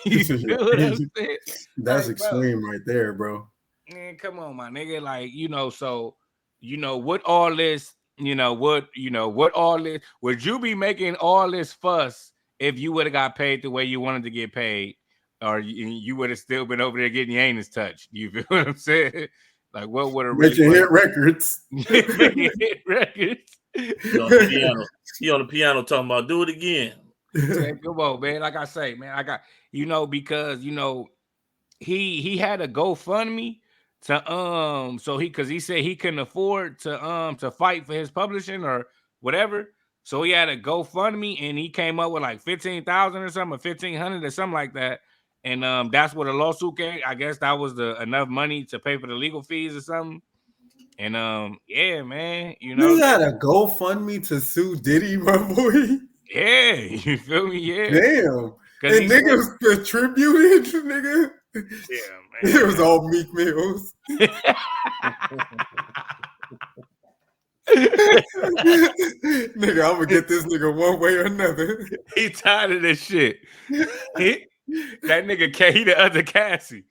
You feel what I'm saying? That's like, extreme right there, bro. Man, come on, my nigga. Like, you know, so, you know, what all this, what all this, would you be making all this fuss if you would have got paid the way you wanted to get paid? Or you would have still been over there getting your anus touched? You feel what I'm saying? Like, what would have really hit records? Making hit records. He on the piano talking about do it again. Yeah, come on, man. Like I say, man, I got, because he had a GoFundMe to so because he said he couldn't afford to fight for his publishing or whatever. So he had a GoFundMe and he came up with like 15,000 or something, or 1,500 or something like that. And that's what the lawsuit came. I guess that was enough money to pay for the legal fees or something. And yeah, man, you had a GoFundMe to sue Diddy, my boy. Yeah, you feel me? Yeah. Damn. And niggas contributed, nigga. Yeah, man. It was all Meek Mills. Nigga, I'm gonna get this nigga one way or another. He tired of this shit. That nigga he the other Cassie.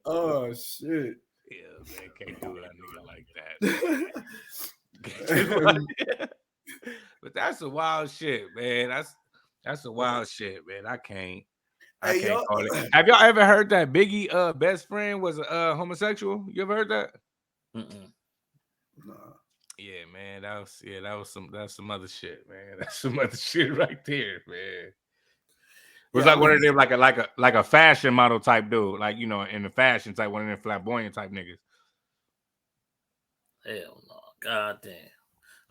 Oh shit. Yeah, man, can't do a nigga like that. But that's a wild shit, man. That's a wild shit, man. I can't call it. Have y'all ever heard that Biggie best friend was homosexual? You ever heard that? Mm-mm. Nah. Yeah, man. That's some other shit, man. That's some other shit right there, man. It was one of them like a fashion model type dude, like in the fashion type, one of them flamboyant type niggas. Hell no, god damn.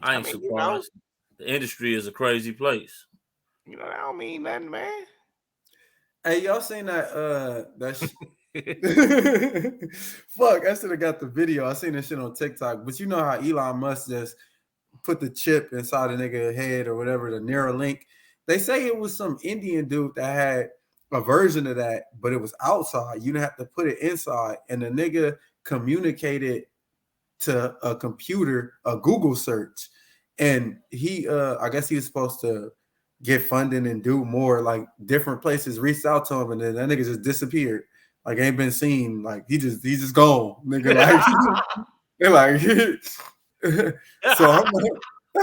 I ain't surprised. The industry is a crazy place. That don't mean nothing, man. Hey, y'all seen that? Fuck, I should have got the video. I seen this shit on TikTok, but you know how Elon Musk just put the chip inside a nigga head or whatever, the Neuralink. They say it was some Indian dude that had a version of that, but it was outside. You didn't have to put it inside, and the nigga communicated to a computer, a Google search, and he, I guess he was supposed to get funding and do more. Like different places reached out to him, and then that nigga just disappeared. Like ain't been seen. Like he just gone, nigga. Like they're like, so I'm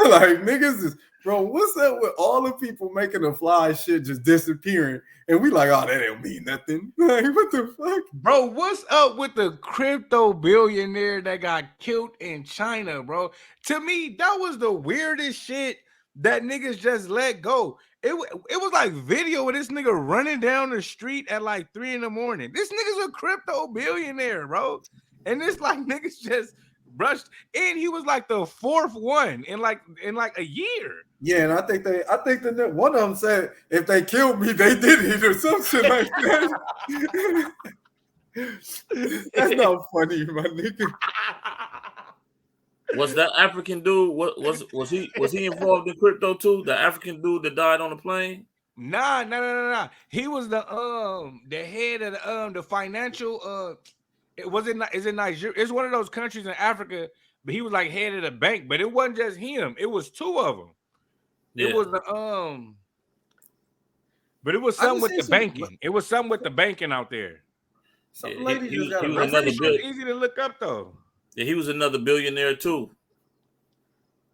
like niggas is, bro. What's up with all the people making the fly shit just disappearing, and we like, oh, that don't mean nothing. Like what the fuck, bro? What's up with the crypto billionaire that got killed in China, bro? To me, that was the weirdest shit that niggas just let go. It was like video of this nigga running down the street at like 3 a.m. This nigga's a crypto billionaire, bro. And it's like niggas just rushed in. He was like the fourth one in like a year. Yeah, and I think that one of them said if they killed me, they did it or some shit like that. That's not funny, my nigga. Was that African dude? Was he involved in crypto too? The African dude that died on the plane? Nah. He was the head of the financial is it Nigeria? It's one of those countries in Africa, but he was like head of the bank. But it wasn't just him; it was two of them. Yeah. It was the but it was something with the banking. It was something with the banking out there. Some lady he was another easy to look up though. Yeah, he was another billionaire too.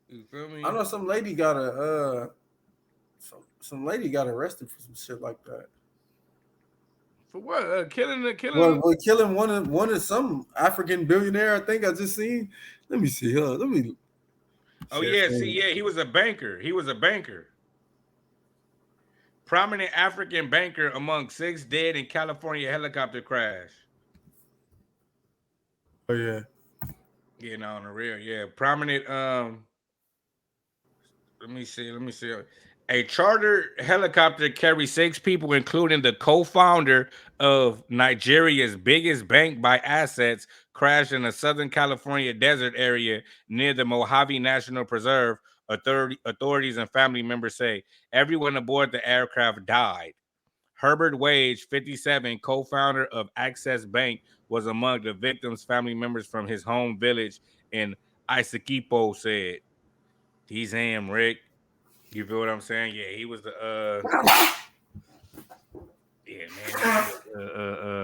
You feel me? I know some lady got some lady got arrested for some shit like that. For what? Killing one of some African billionaire. I think I just seen. Let me see. Let me. Oh yeah, he was a banker. Prominent African banker among 6 dead in California helicopter crash. Oh yeah. Yeah, no, on the real, yeah. Prominent. Let me see. A charter helicopter carried 6 people, including the co-founder of Nigeria's biggest bank by assets, crashed in a Southern California desert area near the Mojave National Preserve. Authorities and family members say everyone aboard the aircraft died. Herbert Wage, 57, co-founder of Access Bank, was among the victims' family members from his home village in Isaquipo said. He's him, Rick. You feel what I'm saying? Yeah, he was the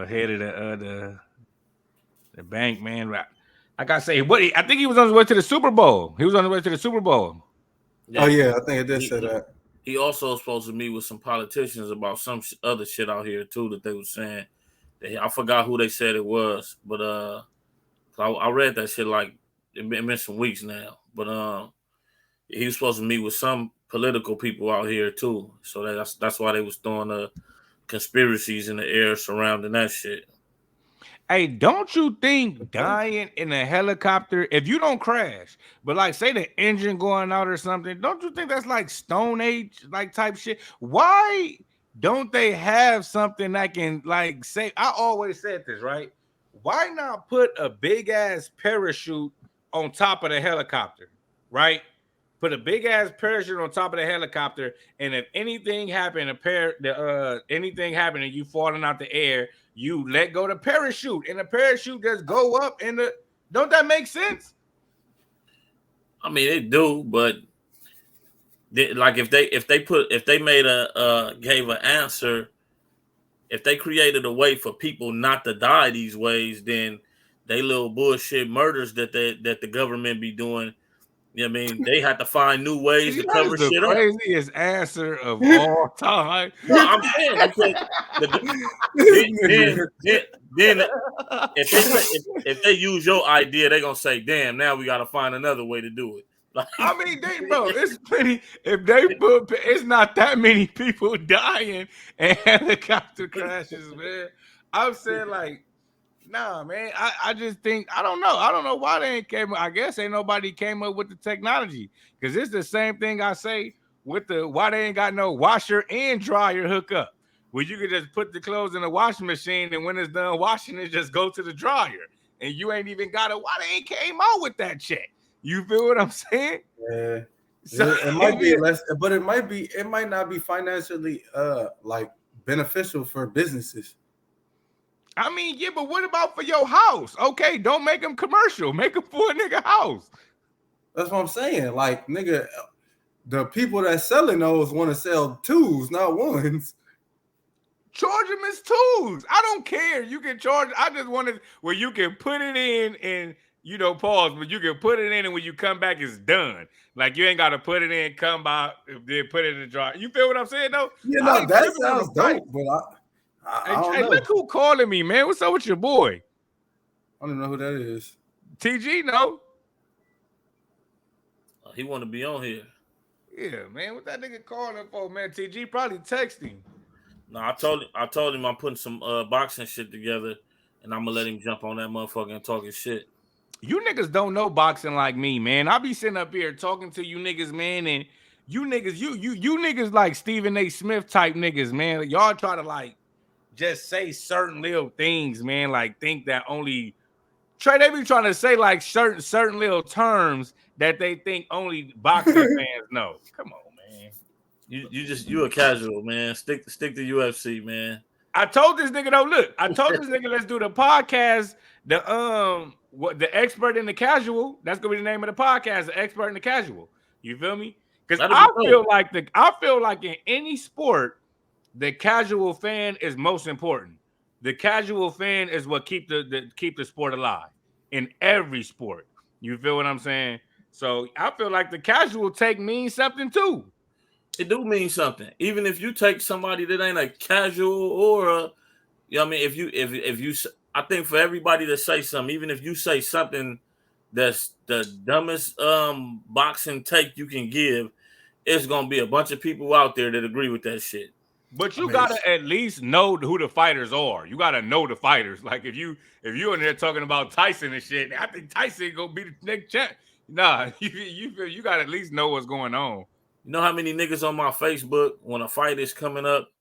head of the bank, man. Like I say, I think he was on his way to the Super Bowl. Yeah. Oh yeah, I think I did say that. He also was supposed to meet with some politicians about some other shit out here too that they were saying. I forgot who they said it was, but I read that shit like it's been some weeks now. But he was supposed to meet with some political people out here too. So that's why they was throwing conspiracies in the air surrounding that shit. Hey, don't you think dying in a helicopter, if you don't crash, but like say the engine going out or something, don't you think that's like Stone Age like type shit? Why don't they have something that can like say? I always said this, right? Why not put a big ass parachute on top of the helicopter, right? Put a big ass parachute on top of the helicopter, and if anything happened, anything happened and you falling out the air, you let go the parachute, and the parachute just go up. Don't that make sense? I mean, they do, but like if they made gave an answer, if they created a way for people not to die these ways, then they little bullshit murders that the government be doing. You know what I mean, they have to find new ways to That is cover the shit up. craziest answer of all time. No, I'm saying because then if they use your idea, they're gonna say, "Damn, now we got to find another way to do it." Like, I mean, it's plenty. If they put, it's not that many people dying and helicopter crashes, man. I'm saying like, nah, man. I just think I don't know. I don't know why they ain't came. I guess ain't nobody came up with the technology because it's the same thing I say with the why they ain't got no washer and dryer hookup. Where you could just put the clothes in the washing machine and when it's done washing it, just go to the dryer and you ain't even got it. Why they ain't came out with that shit? You feel what I'm saying? Yeah. So, it might be less, but it might not be financially like beneficial for businesses. I mean, yeah, but what about for your house? Okay, don't make them commercial. Make them for a nigga house. That's what I'm saying. Like, nigga, the people that selling those want to sell twos, not ones. Charge them as tools. I don't care. You can charge. I just wanted where you can put it in and pause, but you can put it in and when you come back, it's done. Like you ain't got to put it in, come by, then put it in the jar. You feel what I'm saying, though? Yeah, no, that sounds dope, but I don't know. Look who calling me, man. What's up with your boy? I don't know who that is. TG, no. He want to be on here. Yeah, man. What that nigga calling for, man? TG probably texting. No, I told him I'm putting some boxing shit together, and I'm gonna let him jump on that motherfucker and talking shit. You niggas don't know boxing like me, man. I be sitting up here talking to you niggas, man, and you niggas, you niggas like Stephen A. Smith type niggas, man. Y'all try to like just say certain little things, man. Like think that only Trey, they be trying to say like certain little terms that they think only boxing fans know. Come on, man. You a casual, man. Stick to UFC, man. I told this nigga though. Look, I told this nigga let's do the podcast. The expert and the casual. That's gonna be the name of the podcast. The expert and the casual. You feel me? Because I feel like in any sport, the casual fan is most important. The casual fan is what keep the sport alive in every sport. You feel what I'm saying? So I feel like the casual take means something too. It do mean something. Even if you take somebody that ain't a casual or a, you know what I mean, if you I think for everybody to say something, even if you say something that's the dumbest boxing take you can give, it's gonna be a bunch of people out there that agree with that shit. But you gotta at least know who the fighters are. You gotta know the fighters. Like if you in there talking about Tyson and shit, I think Tyson gonna be the next champ. Nah, you gotta at least know what's going on. You know how many niggas on my Facebook when a fight is coming up,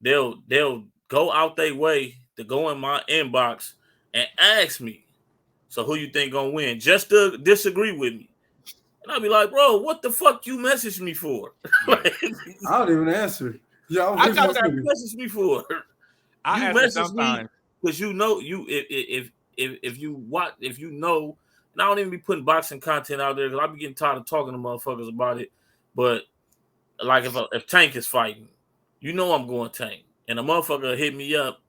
they'll go out their way to go in my inbox and ask me, so who you think gonna win? Just to disagree with me. And I'll be like, bro, what the fuck you messaged me for? Like, I don't even answer. Yeah, I got that message me for. I you message me because you know you if you know, and I don't even be putting boxing content out there because I be getting tired of talking to motherfuckers about it. But like if Tank is fighting, you know I'm going Tank, and a motherfucker hit me up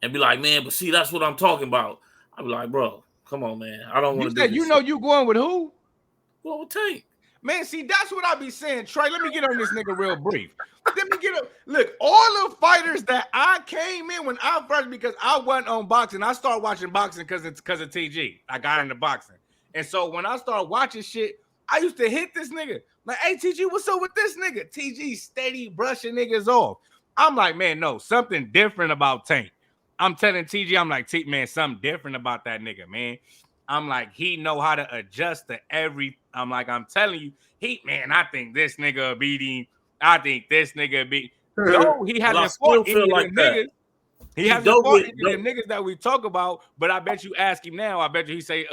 and be like, man, but see that's what I'm talking about. I be like, bro, come on, man, I don't want to do this. You know you going with who? Going with Tank. Man, see, that's what I be saying. Trey, let me get on this nigga real brief. Let me get up. Look, all the fighters that I came in when I first, because I wasn't on boxing. I started watching boxing because of TG. I got into boxing. And so when I started watching shit, I used to hit this nigga. Like, hey, TG, what's up with this nigga? TG steady brushing niggas off. I'm like, man, no, something different about Tank. I'm telling TG, I'm like, man, something different about that nigga, man. I'm like, he know how to adjust to every. I'm like, I'm telling you, I think this nigga beat him. I think this nigga beat. No, he hasn't fought any of them niggas. He hasn't fought any of them niggas that we talk about. But I bet you ask him now. I bet you he say,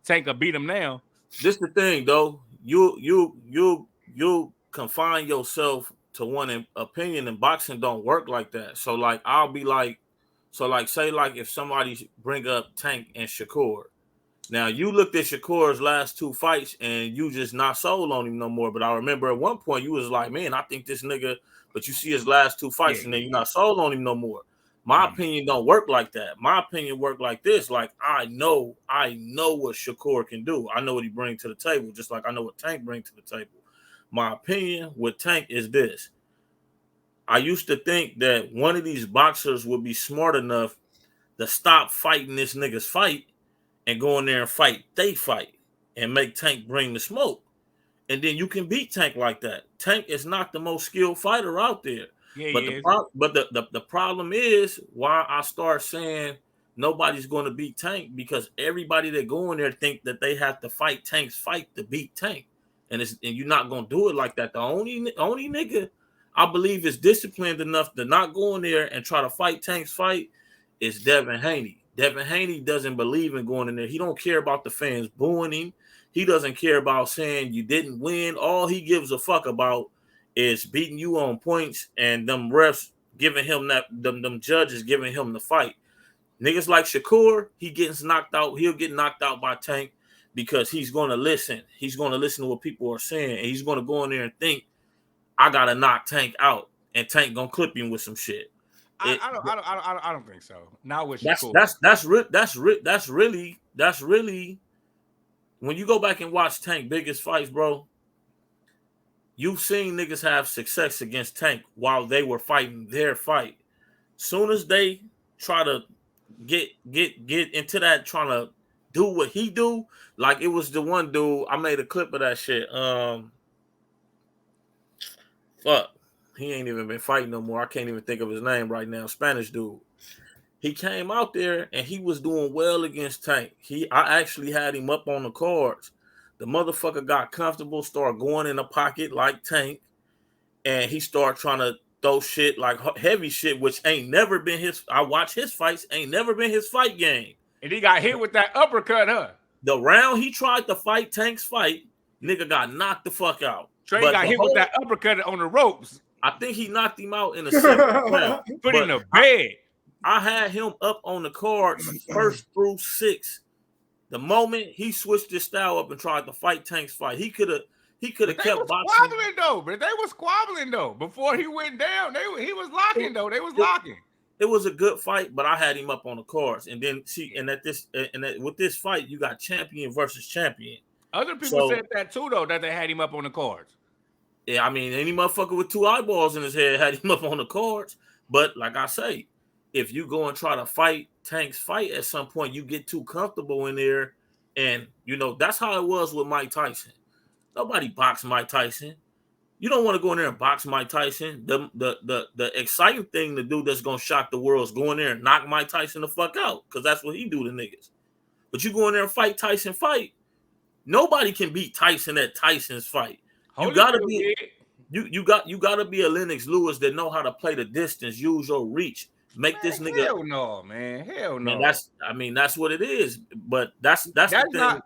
Tank will beat him now. This the thing, though. You confine yourself to one opinion, and boxing don't work like that. So I'll be like, say if somebody bring up Tank and Shakur. Now you looked at Shakur's last 2 fights and you just not sold on him no more. But I remember at one point you was like, man, I think this nigga, but you see his last 2 fights and then you're not sold on him no more. My opinion don't work like that. My opinion work like this. Like I know what Shakur can do. I know what he brings to the table, just like I know what Tank brings to the table. My opinion with Tank is this. I used to think that one of these boxers would be smart enough to stop fighting this nigga's fight and go in there and fight they fight and make Tank bring the smoke. And then you can beat Tank like that. Tank is not the most skilled fighter out there. Yeah, But the problem is why I start saying nobody's going to beat Tank, because everybody that go in there think that they have to fight Tank's fight to beat Tank. And you're not going to do it like that. The only nigga I believe is disciplined enough to not go in there and try to fight Tank's fight is Devin Haney. Devin Haney doesn't believe in going in there. He don't care about the fans booing him. He doesn't care about saying you didn't win. All he gives a fuck about is beating you on points and them refs giving him them judges giving him the fight. Niggas like Shakur, he gets knocked out. He'll get knocked out by Tank because he's going to listen. He's going to listen to what people are saying. And he's going to go in there and think, I got to knock Tank out. And Tank going to clip him with some shit. I don't think so. Not with Shakur. That's really when you go back and watch Tank biggest fights, bro. You've seen niggas have success against Tank while they were fighting their fight. Soon as they try to get into that, trying to do what he do, like it was the one dude. I made a clip of that shit. Fuck. He ain't even been fighting no more. I can't even think of his name right now. Spanish dude. He came out there and he was doing well against Tank. I actually had him up on the cards. The motherfucker got comfortable, started going in the pocket like Tank, and he started trying to throw shit like heavy shit, which ain't never been his. I watch his fights, ain't never been his fight game. And he got hit with that uppercut, huh? The round he tried to fight Tank's fight, nigga got knocked the fuck out. Trey got hit with that uppercut on the ropes. I think he knocked him out in the second round. Put him in the bed. I had him up on the cards first through 6. The moment he switched his style up and tried to fight Tank's fight, he could have kept boxing. They was squabbling though. Before he went down, he was locking though. They was locking. It was a good fight, but I had him up on the cards. And then with this fight, you got champion versus champion. Other people said that too, though, that they had him up on the cards. Yeah, I mean, any motherfucker with 2 eyeballs in his head had him up on the cards. But like I say, if you go and try to fight Tank's fight at some point, you get too comfortable in there. And, that's how it was with Mike Tyson. Nobody boxed Mike Tyson. You don't want to go in there and box Mike Tyson. The exciting thing to do that's going to shock the world is go in there and knock Mike Tyson the fuck out, because that's what he do to niggas. But you go in there and fight Tyson fight. Nobody can beat Tyson at Tyson's fight. You gotta be you gotta be a Lennox Lewis that know how to play the distance, use your reach, make this nigga. Hell no, man. Hell no. That's what it is. But that's the thing.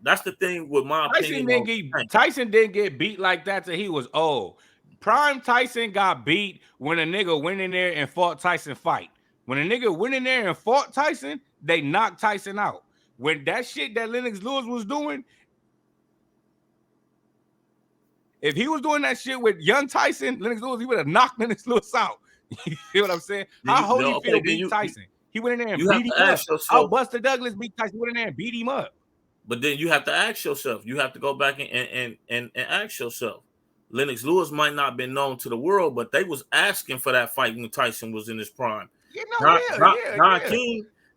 That's the thing with my opinion. Tyson didn't get beat like that till he was old. Prime Tyson got beat when a nigga went in there and fought Tyson fight. When a nigga went in there and fought Tyson, they knocked Tyson out. When that shit that Lennox Lewis was doing, if he was doing that shit with young Tyson, Lennox Lewis, he would have knocked Lennox Lewis out. You feel what I'm saying? How Holyfield beat Tyson? He went in there and beat him up. How Buster Douglas beat Tyson? He went in there and beat him up. But then you have to ask yourself. You have to go back and ask yourself. Lennox Lewis might not have been known to the world, but they was asking for that fight when Tyson was in his prime.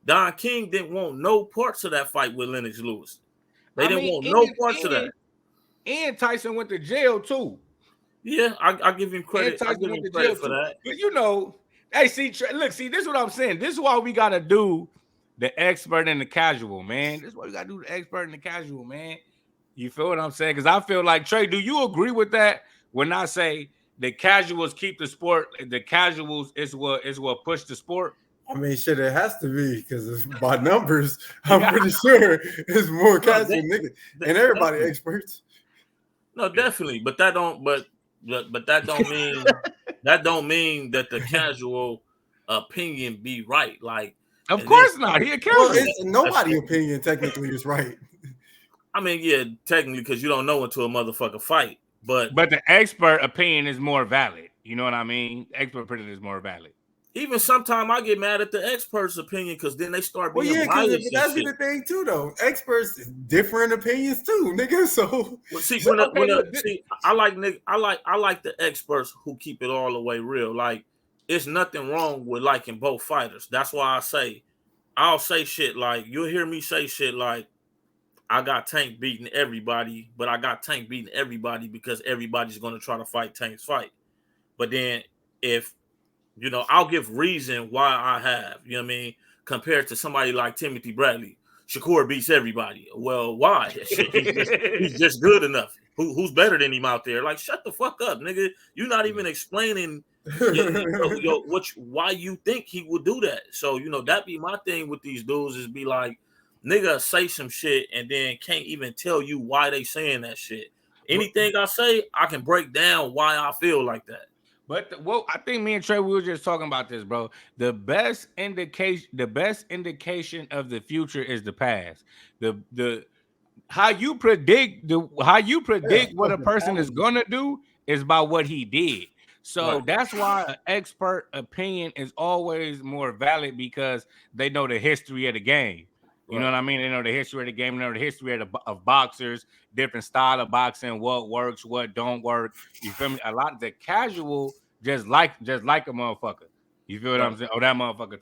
Don King didn't want no parts of that fight with Lennox Lewis. They didn't want no parts of that. And Tyson went to jail too. Yeah, I give him credit. I give him credit for that. But hey, this is what I'm saying. This is why we gotta do the expert and the casual, man. This is why we gotta do the expert and the casual, man. You feel what I'm saying? Because I feel like, Trey, do you agree with that when I say the casuals keep the sport? The casuals is what push the sport. I mean, shit, it has to be, because by numbers, I'm pretty sure it's more casual niggas and everybody experts. No, definitely, but that don't mean that the casual opinion be right. Like Of course not. He a Well, casual. it's nobody's opinion technically is right. I mean, yeah, technically, because you don't know until a motherfucker fight. But the expert opinion is more valid. You know what I mean? Expert opinion is more valid. even sometimes I get mad at the expert's opinion because then they start being Well, yeah, biased. because that's the thing too, though. Experts different opinions too, nigga. So see, see, I like the experts who keep it all the way real. Like, it's nothing wrong with liking both fighters. That's why I'll say shit like, you'll hear me say shit like, I got Tank beating everybody, but I got Tank beating everybody because everybody's going to try to fight Tank's fight. But then if, I'll give reason why I have, you know what I mean, compared to somebody like Timothy Bradley. Shakur beats everybody. Well, why? he's just good enough. Who's better than him out there? Like, shut the fuck up, nigga. You're not even explaining why you think he would do that. So, that be my thing with these dudes is be like, nigga say some shit and then can't even tell you why they saying that shit. Anything I say, I can break down why I feel like that. But I think me and Trey, we were just talking about this, bro. The best indication of the future is the past. How you predict what a person is gonna do is by what he did. So that's why an expert opinion is always more valid because they know the history of the game. You know what I mean? They know the history of the game, they know the history of boxers, different style of boxing, what works, what don't work. You feel me? A lot of the casual just like a motherfucker. You feel what I'm saying? Oh, that motherfucker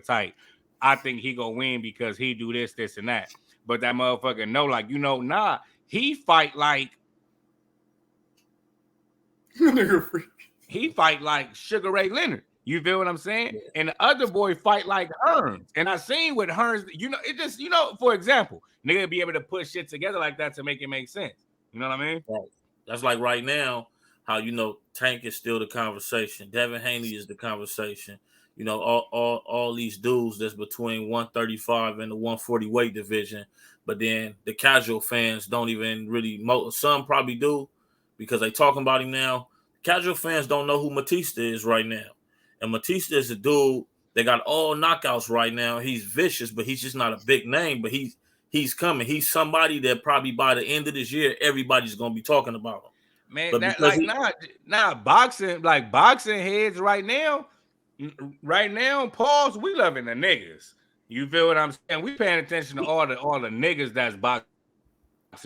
tight. I think he gonna win because he do this, and that. But that motherfucker know, like, nah, he fight like he fight like Sugar Ray Leonard. You feel what I'm saying? Yeah. And the other boy fight like Hearns. And I seen with Hearns, it just, for example, nigga be able to put shit together like that to make it make sense. You know what I mean? Right. That's like right now, how Tank is still the conversation. Devin Haney is the conversation. All these dudes that's between 135 and the 140 weight division. But then the casual fans don't even really, some probably do because they talking about him now. Casual fans don't know who Batista is right now. And Batista is a dude that got all knockouts right now. He's vicious, but he's just not a big name. But he's coming. He's somebody that probably by the end of this year, everybody's gonna be talking about him. Man, but that like boxing heads right now. Pause. We loving the niggas. You feel what I'm saying? We paying attention to all the niggas that's boxing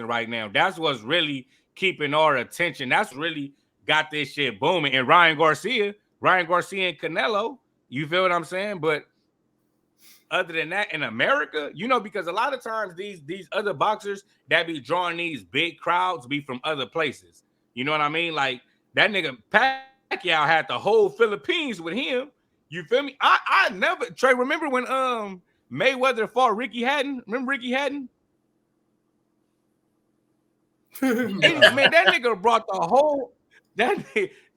right now. That's what's really keeping our attention. That's really got this shit booming. And Ryan Garcia and Canelo, you feel what I'm saying? But other than that, in America, because a lot of times these other boxers that be drawing these big crowds be from other places. You know what I mean? Like that nigga Pacquiao had the whole Philippines with him. You feel me? I never, Trey, remember when Mayweather fought Ricky Hatton? Remember Ricky Hatton? Man, that nigga brought the whole that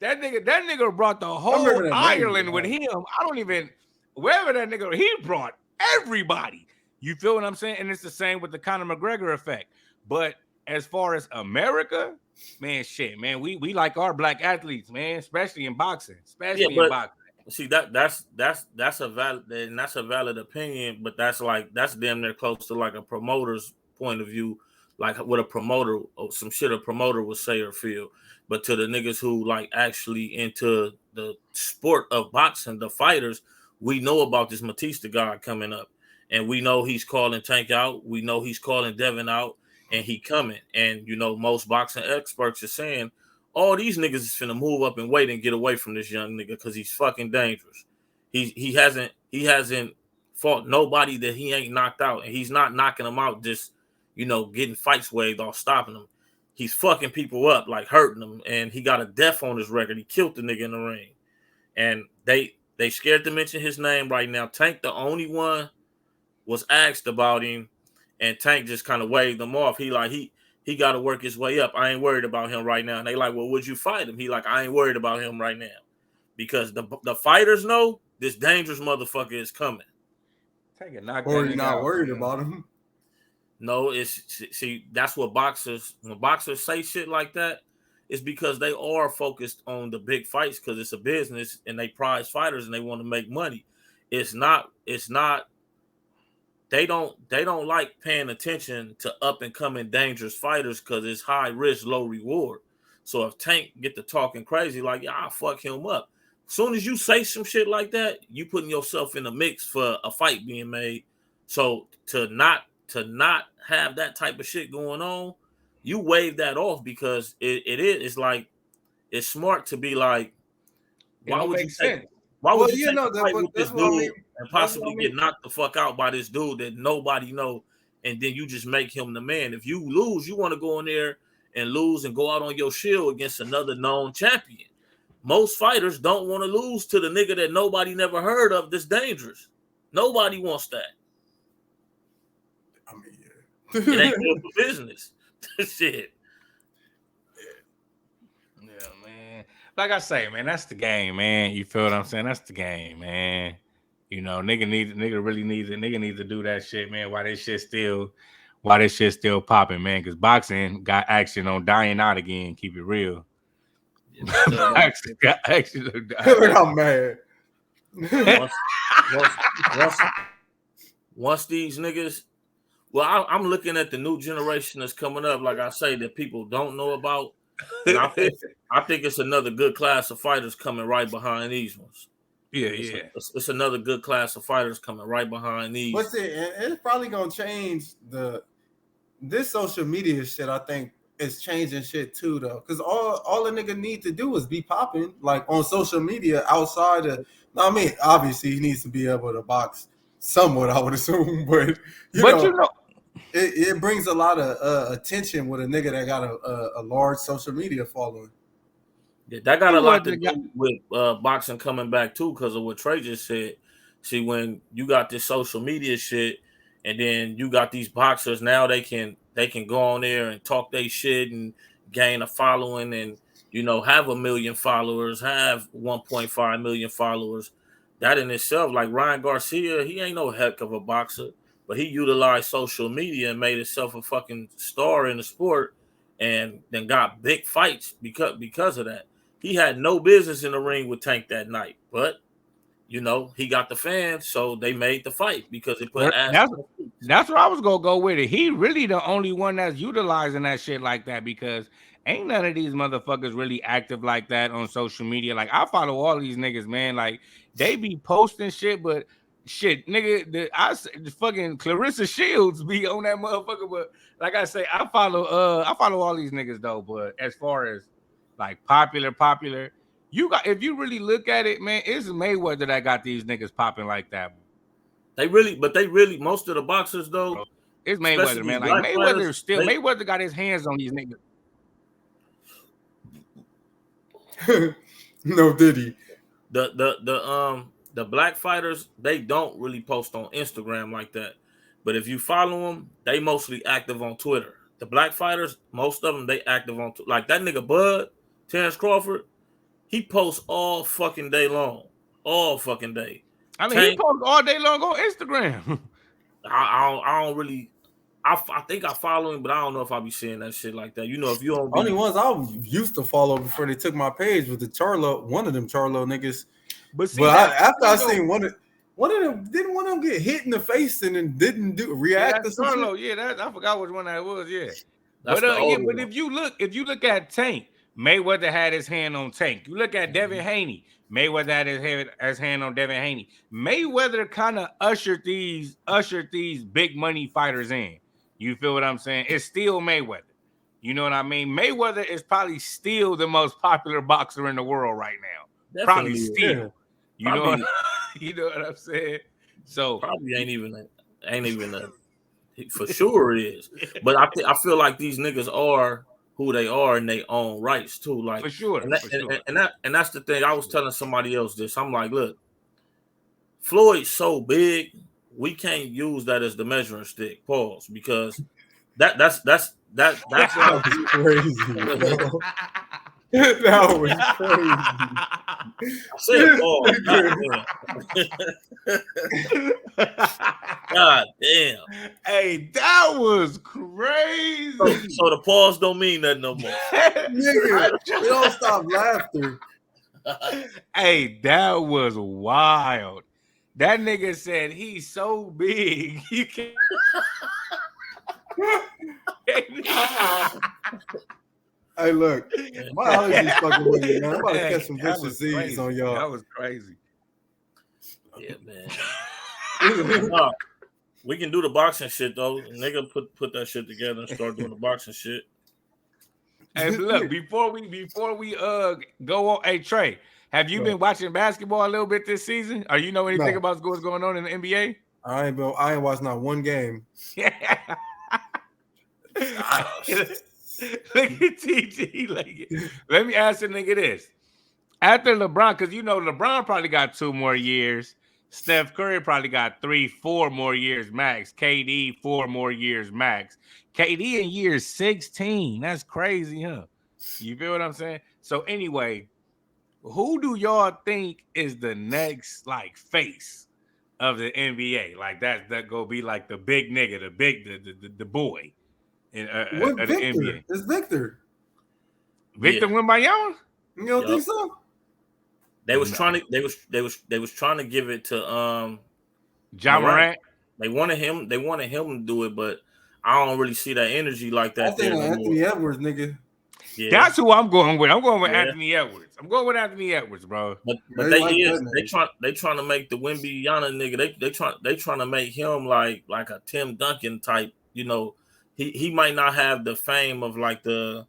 nigga brought the whole Ireland with him. I don't even wherever that nigga he brought everybody. You feel what I'm saying? And it's the same with the Conor McGregor effect. But as far as America, man, shit, man, we like our black athletes, man, especially in boxing, in boxing. See that's a valid opinion, but that's damn near close to like a promoter's point of view, like what a promoter or some shit a promoter would say or feel. But to the niggas who like actually into the sport of boxing, the fighters, we know about this Batista guy coming up, and we know he's calling Tank out. We know he's calling Devin out, and he coming. And most boxing experts are saying all these niggas is finna move up and wait and get away from this young nigga because he's fucking dangerous. He hasn't fought nobody that he ain't knocked out, and he's not knocking them out just getting fights waged off stopping them. He's fucking people up, like hurting them, and he got a death on his record. He killed the nigga in the ring, and they scared to mention his name right now. Tank, the only one, was asked about him, and Tank just kind of waved him off. He got to work his way up. I ain't worried about him right now. And they like, well, would you fight him? He like, I ain't worried about him right now because the fighters know this dangerous motherfucker is coming. Or you're not worried about him. No, that's what when boxers say shit like that, it's because they are focused on the big fights because it's a business and they prize fighters and they want to make money. it's not. They don't like paying attention to up and coming dangerous fighters because it's high risk, low reward. So if Tank get to talking crazy, like, yeah, I'll fuck him up. As soon as you say some shit like that, you putting yourself in the mix for a fight being made. So to not have that type of shit going on, you wave that off because it's like it's smart to be like, why would you take a fight with this dude and possibly get knocked the fuck out by this dude that nobody know, and then you just make him the man? If you lose, you want to go in there and lose and go out on your shield against another known champion. Most fighters don't want to lose to the nigga that nobody never heard of that's dangerous. Nobody wants that. I mean, yeah. It ain't good for business. Shit. Yeah, man. Like I say, man, that's the game, man. You feel what I'm saying? That's the game, man. You know, nigga really needs to do that shit, man. Why this shit still popping, man? Because boxing got action on dying out again. Keep it real. Boxing got action on dying out. I'm mad. Once these niggas, well, I'm looking at the new generation that's coming up, like I say, that people don't know about. And I think it's another good class of fighters coming right behind these ones. Yeah, it's another good class of fighters coming right behind these. What's it? It's probably gonna change this social media shit. I think it's changing shit too, though, because all a nigga need to do is be popping like on social media outside of. I mean, obviously he needs to be able to box somewhat, I would assume, but you know. It brings a lot of attention with a nigga that got a large social media following. Yeah, that got a lot to do with boxing coming back too, because of what Trey just said. See, when you got this social media shit, and then you got these boxers now, they can go on there and talk their shit and gain a following, and have 1 million followers, have 1.5 million followers. That in itself, like Ryan Garcia, he ain't no heck of a boxer. But he utilized social media and made himself a fucking star in the sport, and then got big fights because of that. He had no business in the ring with Tank that night, but he got the fans, so they made the fight because it put ass. That's where I was gonna go with it. He really the only one that's utilizing that shit like that, because ain't none of these motherfuckers really active like that on social media. Like, I follow all these niggas, man. Like, they be posting shit, but shit, nigga, the fucking Clarissa Shields be on that motherfucker. But like I say, I follow all these niggas though. But as far as like popular, if you really look at it, man, it's Mayweather that got these niggas popping like that. They really most of the boxers though. It's Mayweather, man. Like Mayweather got his hands on these niggas. No, did he? The black fighters, they don't really post on Instagram like that. But if you follow them, they mostly active on Twitter. The black fighters, most of them, they active on like that nigga Bud, Terrence Crawford, he posts all fucking day long. All fucking day. I mean, he posts all day long on Instagram. I don't really. I think I follow him, but I don't know if I'll be seeing that shit like that. If you don't. Only ones I used to follow before they took my page was one of them Charlo niggas. But after I seen one of them, didn't one of them get hit in the face and then didn't react to something? Yeah, I forgot which one that was. Yeah, but if you look at Tank, Mayweather had his hand on Tank. You look at Devin Haney, Mayweather had his hand on Devin Haney. Mayweather kind of ushered these big money fighters in. You feel what I'm saying? It's still Mayweather. You know what I mean? Mayweather is probably still the most popular boxer in the world right now. Definitely probably still. Yeah. You know what I'm saying? So probably ain't even for sure it is. But I feel like these niggas are who they are in their own rights too. Like for sure. And that's the thing. I was telling somebody else this. I'm like, look, Floyd's so big, we can't use that as the measuring stick. Pause, because that's crazy. That was crazy. I said, God damn. Hey, that was crazy. So the pause don't mean nothing no more. Nigga, we don't stop laughter. Hey, that was wild. That nigga said he's so big you can't. Hey, look, my allergies fucking with me, man. I'm about to catch some That vicious was disease crazy. on y'all. That was crazy. Yeah, man. No, we can do the boxing shit though. Nigga, put that shit together and start doing the boxing shit. Hey, look, before we go on, hey Trey, have you been watching basketball a little bit this season? Or you know anything about what's going on in the NBA? I ain't watched not one game. Look at TG. Let me ask the nigga this. After LeBron, because you know LeBron probably got 2 more years. Steph Curry probably got 3-4 more years max. KD 4 more years max. KD in year 16. That's crazy, huh? You feel what I'm saying? So anyway, who do y'all think is the next like face of the NBA? Like that go be like the big nigga, the boy in What of the Victor? NBA. It's Victor. Victor Wembanyama? You don't think so? They was trying to trying to give it to Ja Morant. They wanted him to do it, but I don't really see that energy like that. I think Anthony Edwards, nigga. Yeah. That's who I'm going with. I'm going with Anthony Edwards. I'm going with Anthony Edwards, bro. But they trying to make the Wembanyama nigga. They trying to make him like a Tim Duncan type. You know, he might not have the fame of like the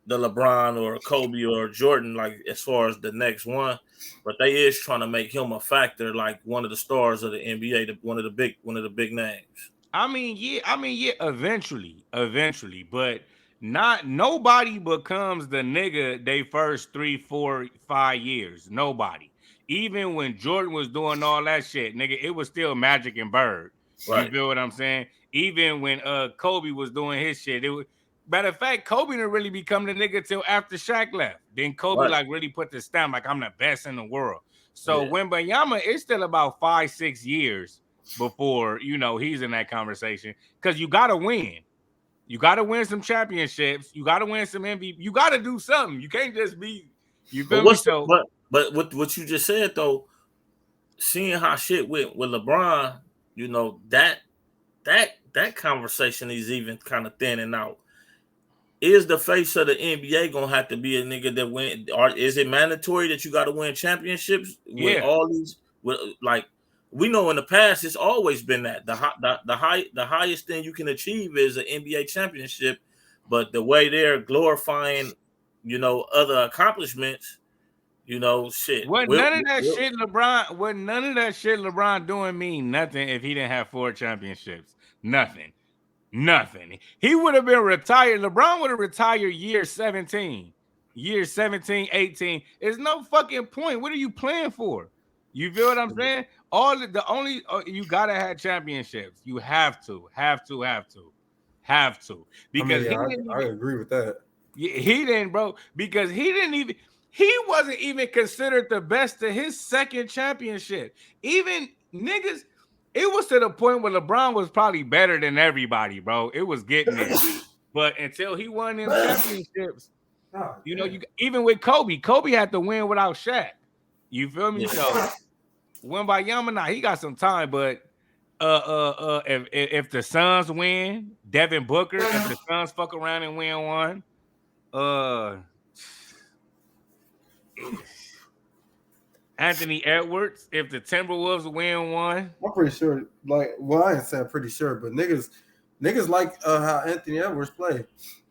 LeBron or Kobe or Jordan, like as far as the next one, but they is trying to make him a factor, like one of the stars of the NBA, one of the big names. I mean, yeah, eventually, but nobody becomes the nigga they first 3, 4, 5 years. Nobody. Even when Jordan was doing all that shit, nigga, it was still Magic and Bird. Right. You feel what I'm saying? Even when Kobe was doing his shit, it was. Matter of fact, Kobe didn't really become the nigga till after Shaq left. Then Kobe like really put the stamp like I'm the best in the world. So Wembanyama, it's still about 5, 6 years before he's in that conversation because you gotta win. You gotta win some championships. You gotta win some MVP. You gotta do something. You can't just be. You feel me? But what you just said though, seeing how shit went with LeBron, that conversation is even kind of thinning out. Is the face of the NBA gonna have to be a nigga that win? Or is it mandatory that you got to win championships with all these? We know in the past it's always been that the highest thing you can achieve is an NBA championship, but the way they're glorifying, other accomplishments, shit. None of that shit LeBron doing mean nothing if he didn't have 4 championships. Nothing. He would have been retired. LeBron would have retired year 17, 18. There's no fucking point. What are you playing for? You feel what I'm saying? You gotta have championships. You have to. Because I agree with that. He didn't, bro. Because he wasn't even considered the best to his second championship. Even niggas. It was to the point where LeBron was probably better than everybody, bro. It was getting there. But until he won them championships, even with Kobe had to win without Shaq. You feel me? So Wembanyama, he got some time, but if the Suns win, Devin Booker, if the Suns fuck around and win one, Anthony Edwards, if the Timberwolves win one. I'm pretty sure, I ain't saying pretty sure, but niggas like how Anthony Edwards play.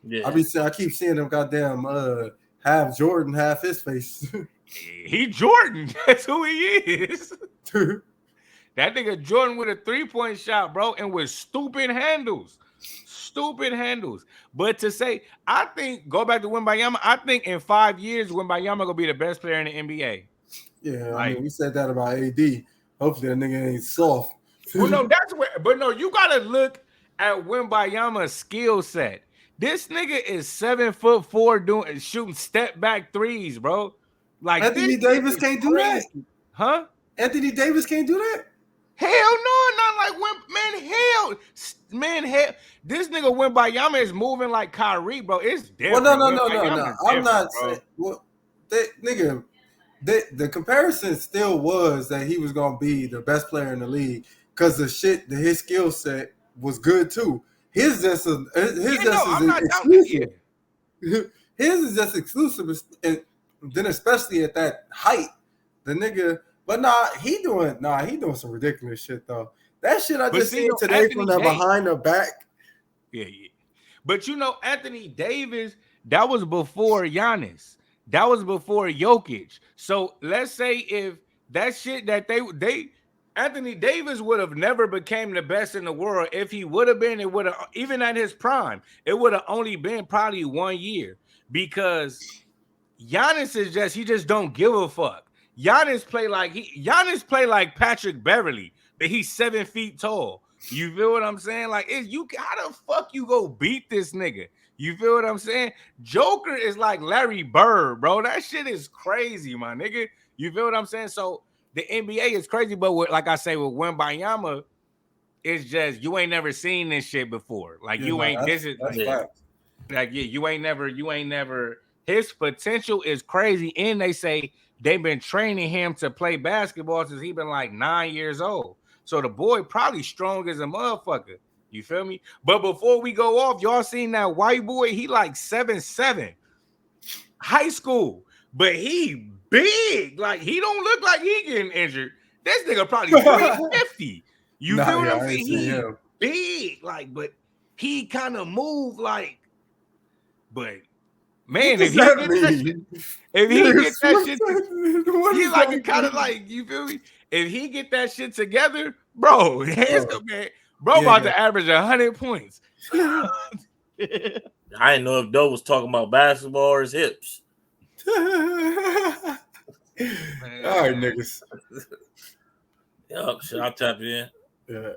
Yeah. I keep seeing them goddamn half Jordan, half his face. He Jordan. That's who he is. That nigga Jordan with a 3-point shot, bro, and with stupid handles. But to say, I think, go back to Wembanyama, I think in 5 years, Wembanyama gonna be the best player in the NBA. Yeah, I mean, we said that about AD. Hopefully that nigga ain't soft. Well, no, you gotta look at Wembanyama's skill set. This nigga is 7'4", shooting step back threes, bro. Like Anthony Davis can't do that, huh? Anthony Davis can't do that. Hell no, not like hell. This nigga Wembanyama is moving like Kyrie, bro. It's different. Well, no. I'm not saying nigga. the comparison still was that he was gonna be the best player in the league because his skill set was good too. His just is exclusive. His is just exclusive, and then especially at that height, the nigga. But he doing some ridiculous shit though. That shit I just seen today Anthony from the behind the back. Yeah. But Anthony Davis, that was before Giannis. That was before Jokic. So let's say if that shit that they Anthony Davis would have never became the best in the world. If he would have been, it would have, even at his prime, it would have only been probably 1 year, because Giannis is he just don't give a fuck. Giannis play like Patrick Beverly, but he's 7 feet tall. You feel what I'm saying? Like, how the fuck you go beat this nigga? You feel what I'm saying? Joker is like Larry Bird, bro. That shit is crazy, my nigga. You feel what I'm saying? So the NBA is crazy, but like I say, with Wembanyama, it's just you ain't never seen this shit before. Like you ain't never. His potential is crazy, and they say they've been training him to play basketball since he been like 9 years old. So the boy probably strong as a motherfucker. You feel me? But before we go off, y'all seen that white boy? He like 7'7", high school, but he big. Like he don't look like he getting injured. This nigga probably 350. You feel what I'm saying? He big, like, but he kind of move like, but. Man, if he get that shit, he's like a kind of like, you feel me? If he get that shit together, bro, about to average 100 points. I didn't know if Doe was talking about basketball or his hips. All right, niggas. Yup, should I tap in? Yeah.